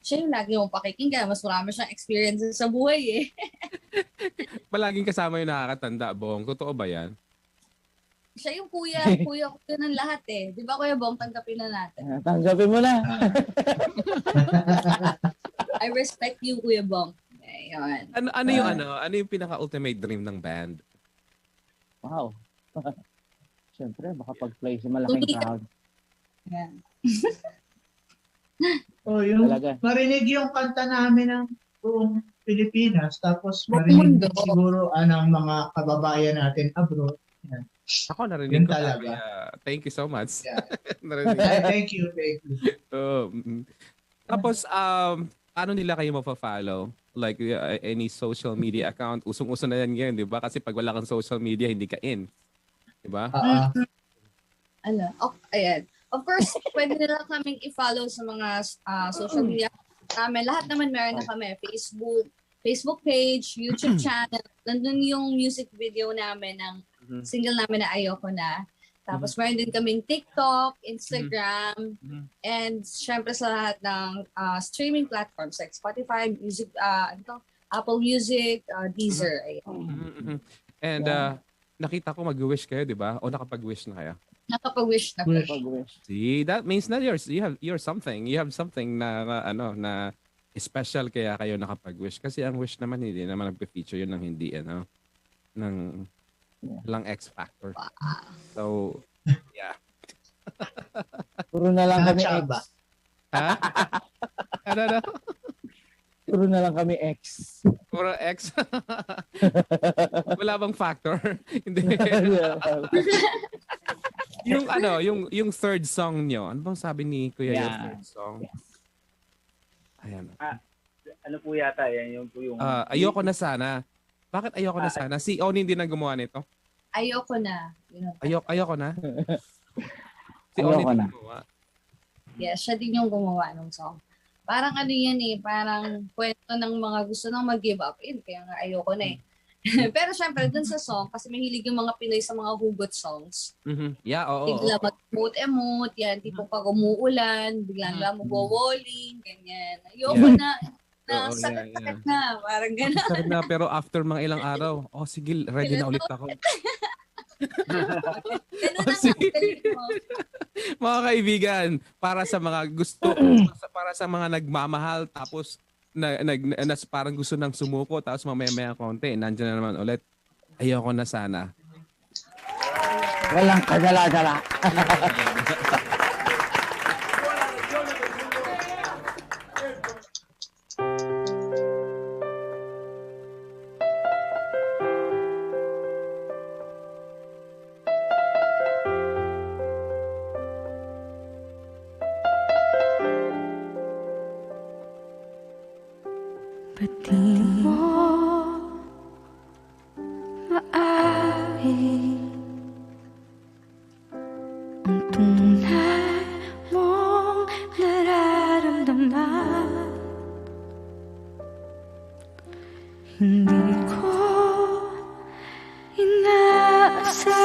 S2: siya yung lagi mong pakikinggan. Mas marami siyang experiences sa buhay eh.
S5: Palaging kasama yung nakakatanda, Bong. Totoo ba yan?
S2: Siya yung kuya ko ng lahat eh. Di ba Kuya Bong, tanggapin na natin.
S10: Tanggapin mo na.
S2: I respect you, Kuya Bong. Ayun.
S5: Ano yung pinaka-ultimate dream ng band?
S10: Wow. Siyempre, makapag-play sa malaking crowd.
S2: Yeah.
S8: Yung
S10: Talaga.
S8: marinig yung kanta namin ng buong Pilipinas, tapos marinig din siguro ng mga kababayan natin abroad. Yan.
S5: Ako narinig ko
S8: talaga.
S5: Thank you so much.
S8: Yeah.
S5: Thank
S8: you.
S5: Tapos, ano nila kayo mapafollow? Like any social media account? Usong-uso na yan ngayon, di ba? Kasi pag wala kang social media, hindi ka in. Di ba?
S2: Ayan. Of course, pwede nila kaming i-follow sa mga social media namin. Lahat naman meron na kami. Facebook page, YouTube channel. Nandun yung music video namin ng single namin na Ayoko Na. Tapos meron din kaming TikTok, Instagram, and syempre sa lahat ng streaming platforms like Spotify, Music, Apple Music, Deezer.
S5: And nakita ko mag-wish kayo, di ba? O nakapag-wish na kayo?
S2: Nakapag-wish na.
S5: See, that means that you're something. You have something na special kaya kayo nakapag-wish. Kasi ang wish naman hindi naman nagpe-feature yun ng hindi, ng lang X factor. So, yeah.
S10: Puro na lang kami X.
S5: Ha? Ano?
S10: Puro na lang kami X.
S5: Puro X? Wala bang factor? Hindi. yung third song nyo. Ano bang sabi ni Kuya yung third song? Ayan.
S9: Ano po yata yan? Yung
S5: Ayoko Na Sana. Bakit Ayoko Na Sana? Si Oni hindi nang gumawa nito?
S2: Ayoko Na.
S5: Ayoko Na? Si
S10: Ayoko
S5: Oni
S10: Na.
S5: din gumawa.
S2: Yes, siya din yung gumawa ng song. Parang yan parang kwento ng mga gusto nang mag-give up. Kaya nga ayoko na eh. Pero syempre, dun sa song, kasi mahilig yung mga Pinoy sa mga hugot songs.
S5: Yeah, oo.
S2: Bigla mag-emote, yan. Tipong pag umuulan, biglang mag-walling, ganyan. Ayoko na. Sakit na. Parang gano'n.
S5: Sakit na, pero after mga ilang araw, sige, ready na ulit ako. Mga kaibigan, para sa mga gusto, para sa mga nagmamahal, tapos parang gusto nang sumuko tapos mamaya-maya konti, nandiyan na naman ulit. Ayoko na sana.
S10: Walang kadala-dala.
S11: Pati mo maaari ang tunay mong nararamdaman. Hindi ko inaasahan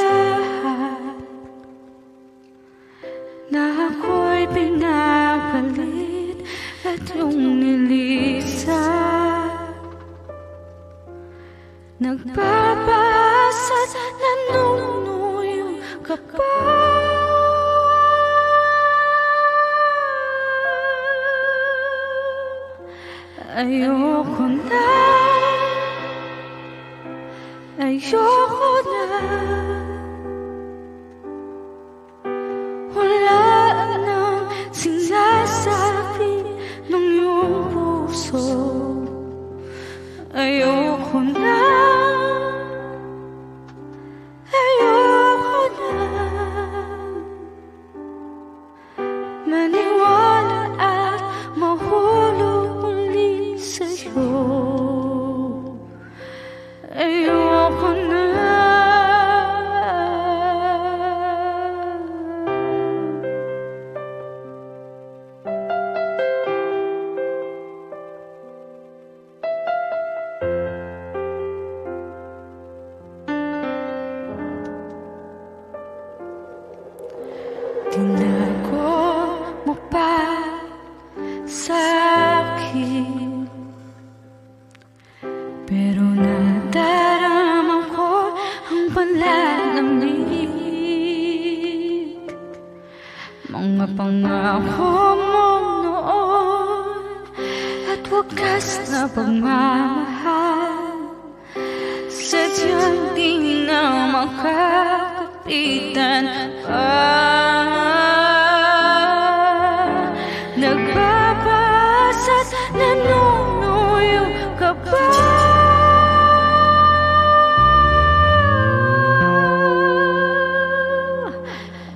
S11: na ako'y pinapalit at yung nilisan. Nagbabasat, nanunuyo ka pa. Ayoko na, ayoko na. Wala nang sinasabi ng iyong puso. Ayoko na, ayoko na maniwala at mahulog muli sa'yo. Ayoko na. Tinago mo pa sa'kin, pero nadarama ko ang panlalamig. Mga pangako mo noon at wagas na pagmamahal, sadyang di na makakapitan pa. Nagbabasat, nanunuyo ka ba?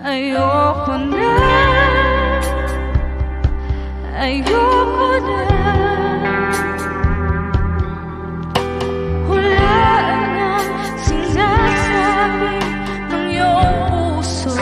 S11: Ayoko na, ayoko na. Wala nang sinasabi ng iyong puso.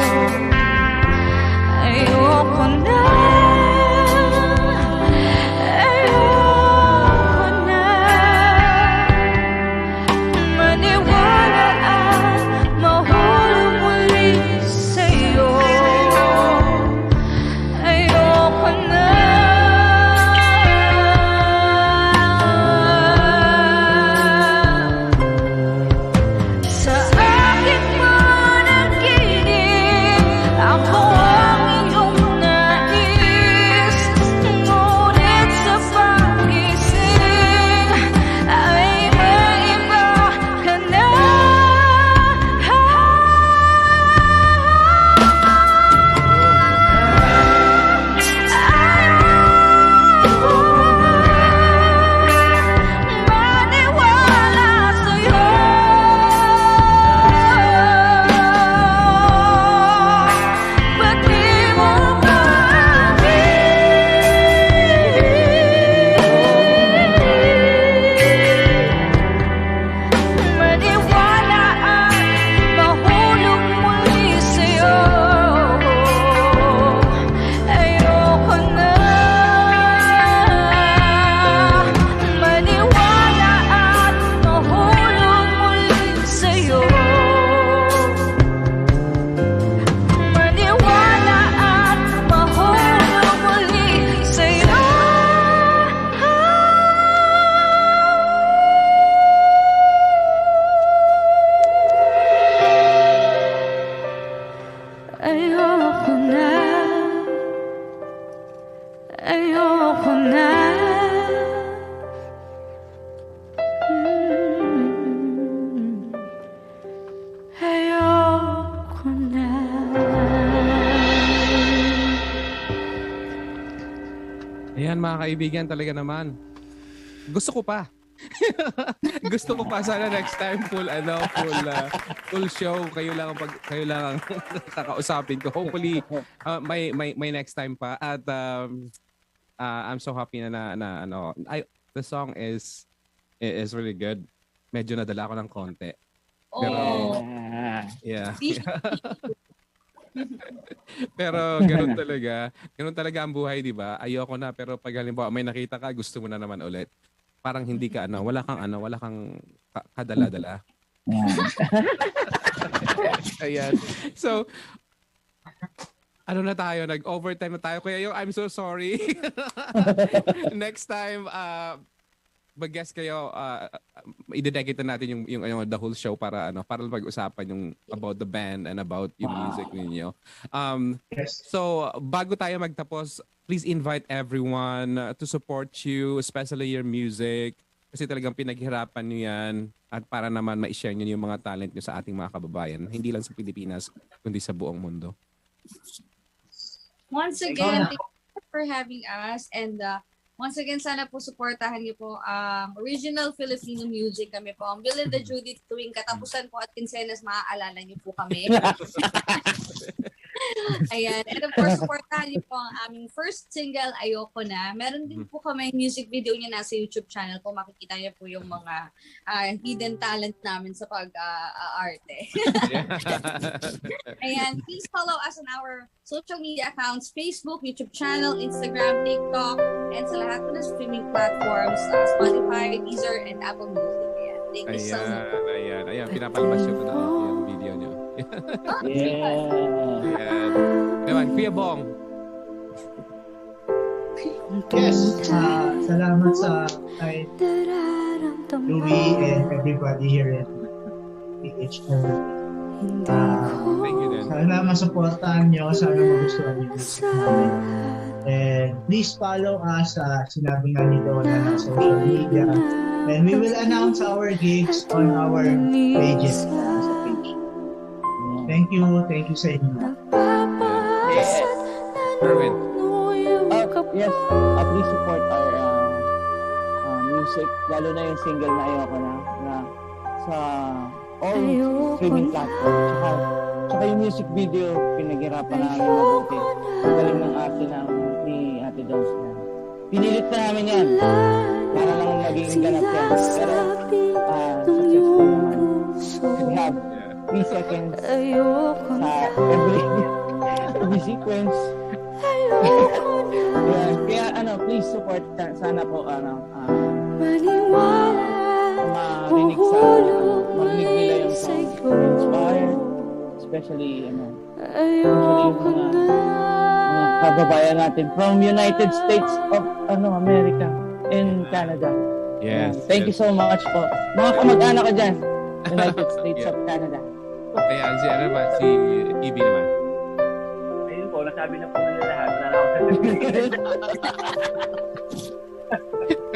S5: kaibigan, talaga naman. Gusto ko pa. Gusto ko pa sana next time full show. Kayo lang ang kakausapin ko. Hopefully may next time pa. At I'm so happy na the song is really good. Medyo nadala ko ng konti. Pero yeah. Pero ganun talaga ang buhay, di ba? Ayoko na, pero pag halimbawa may nakita ka, gusto mo na naman ulit. Parang hindi ka wala kang kadala-dala. Ayan. So, na tayo? Nag-overtime na tayo. Kuya, I'm so sorry. Next time, mag-guest kayo, i-dedicate natin yung the whole show para pag-usapan yung about the band and about yung music ninyo. So, bago tayo magtapos, please invite everyone to support you, especially your music. Kasi talagang pinaghirapan nyo yan at para naman ma-share nyo yung mga talent nyo sa ating mga kababayan. Hindi lang sa Pilipinas, kundi sa buong mundo.
S2: Once again, thank you for having us, and once again, sana po supportahan niyo po ang original Filipino music. Kami po ang Bill and the Judith, tuwing katapusan po at kinsenas, maaalala niyo po kami. Ayan. And of course, supportahan niyo po ang aming first single, Ayoko Na. Meron din po kami music video niya nasa YouTube channel po. Makikita niyo po yung mga hidden talent namin sa pag-arte. Ayan. Please follow us on our social media accounts, Facebook, YouTube channel, Instagram, TikTok, and sa lahat po ng streaming platforms, Spotify, Deezer, and Apple Music. Ayan. Thank you so much. Ayan. Pinapalabas yung video niyo. Yeah. Naman, Kuya Bong.
S8: Yes, salamat sa kay Louie and everybody here at PHLV.
S5: Thank you din.
S8: Sana masuportahan nyo, sana magustuhan nyo. And please follow us sa sinabi nga ni Donna na social media. And we will announce our gigs on our pages. Thank you sa inyo.
S5: Yes. Mervin.
S10: Yes, please support our music, lalo na yung single na Ayoko Na sa all streaming platforms. Tsaka yung music video, pinaghirapan namin mabuti. Ang galing ng ate ni Ate Dons na. Pinilit na namin yan. Para lang maging ganap yan. Pero successful naman. We have 3 seconds sa every sequence. Kaya please support sana po marinig nila yung song inspired, especially yung mga kababayan natin from United States of America and Canada.
S5: Yes.
S10: Thank you so much po. Mga kamag-anak ko dyan, United States of Canada.
S5: Ayan, si EB naman.
S9: Ayun po, nasabi na po nila lahat. Wala na ako sasabihin.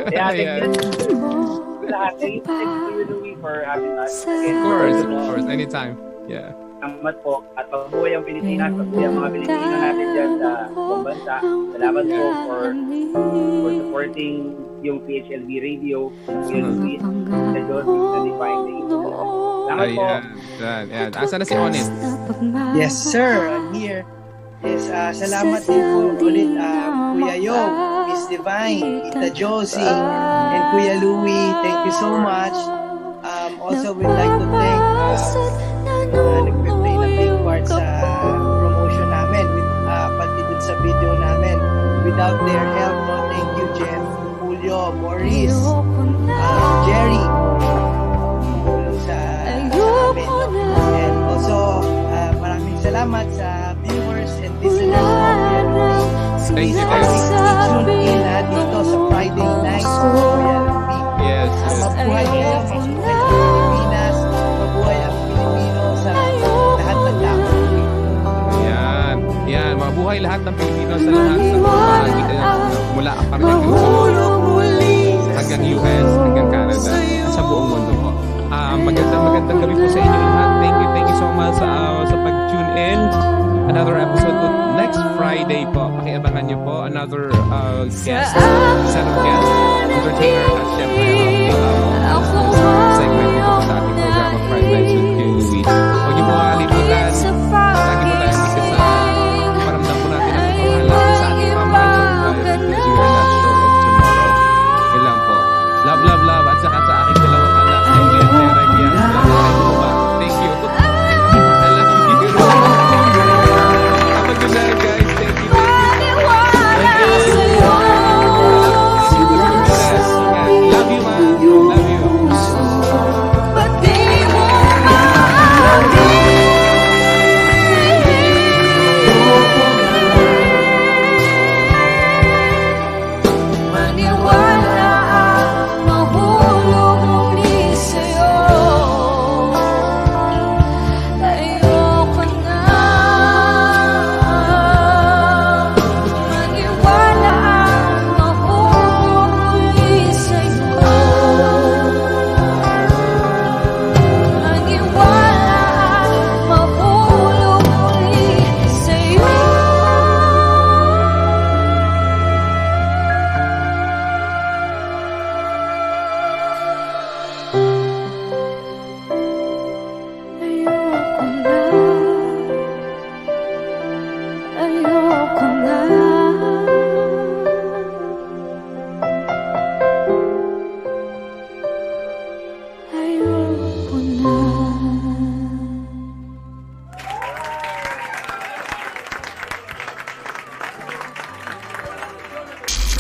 S9: Kaya, thank you lahat. Thank you, Louie, for having us. Again,
S5: Of course. Anytime. Yeah.
S9: Salamat po. At pagbuhay ang Pilipinas, pagbuhay ang mga Pilipino natin dyan sa buong bansa. Salamat po for supporting yung PHLV Radio, yung Louie, sa Diyos, sa Divine Name. Salamat po.
S5: Ayan. Asa na si Onin?
S7: Yes, sir. I'm here. Yes, salamat din po ulit Kuya Yo, Miss Divine, Tita Josie, and Kuya Louie. Thank you so much. Also, we'd like to thank nag-play na big part sa promotion namin, pati dun sa video namin. Without their help, no, thank you, Jeff, Julio, Maurice, Jerry, sa amin. No? And also, maraming salamat sa viewers and listeners mo.
S5: Thank you.
S7: Tune in dito sa Friday night.
S5: Yes.
S7: Mabuhay kayo, mabuhay ang Pilipinas, mabuhay ang Pilipino sa lahat ng tao.
S5: Yan. Mabuhay lahat ng Pilipino sa lahat ng bahagi mula hanggang US, hanggang Canada, sa buong mundo po. Magandang gabi po sa inyo lahat. Thank you so much sa pag-tune in. Another episode next Friday Friday po. Pakiabangan niyo po another guest, set of guests, entertainer at syempre ang segment dito sa ating programa Friday Nights with Kuya Louie. Huwag niyo po kakalimutan. Lagi po tayong magkasama. Paramdam po natin ang pagmamahal sa ating mamahal sa buhay because we are not sure of tomorrow. Yun lang po. Love, love, love. At saka sa aking dalawang anak na Jen, Derek, yan. Thank you. I love you. Have a good night, guys. Thank you. Love you, ma. Love you.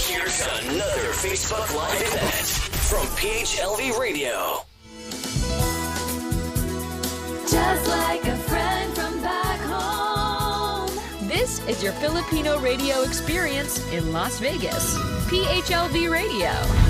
S1: Here's another Facebook Live event from PHLV Radio.
S11: Just like a friend from back home.
S3: This is your Filipino radio experience in Las Vegas. PHLV Radio.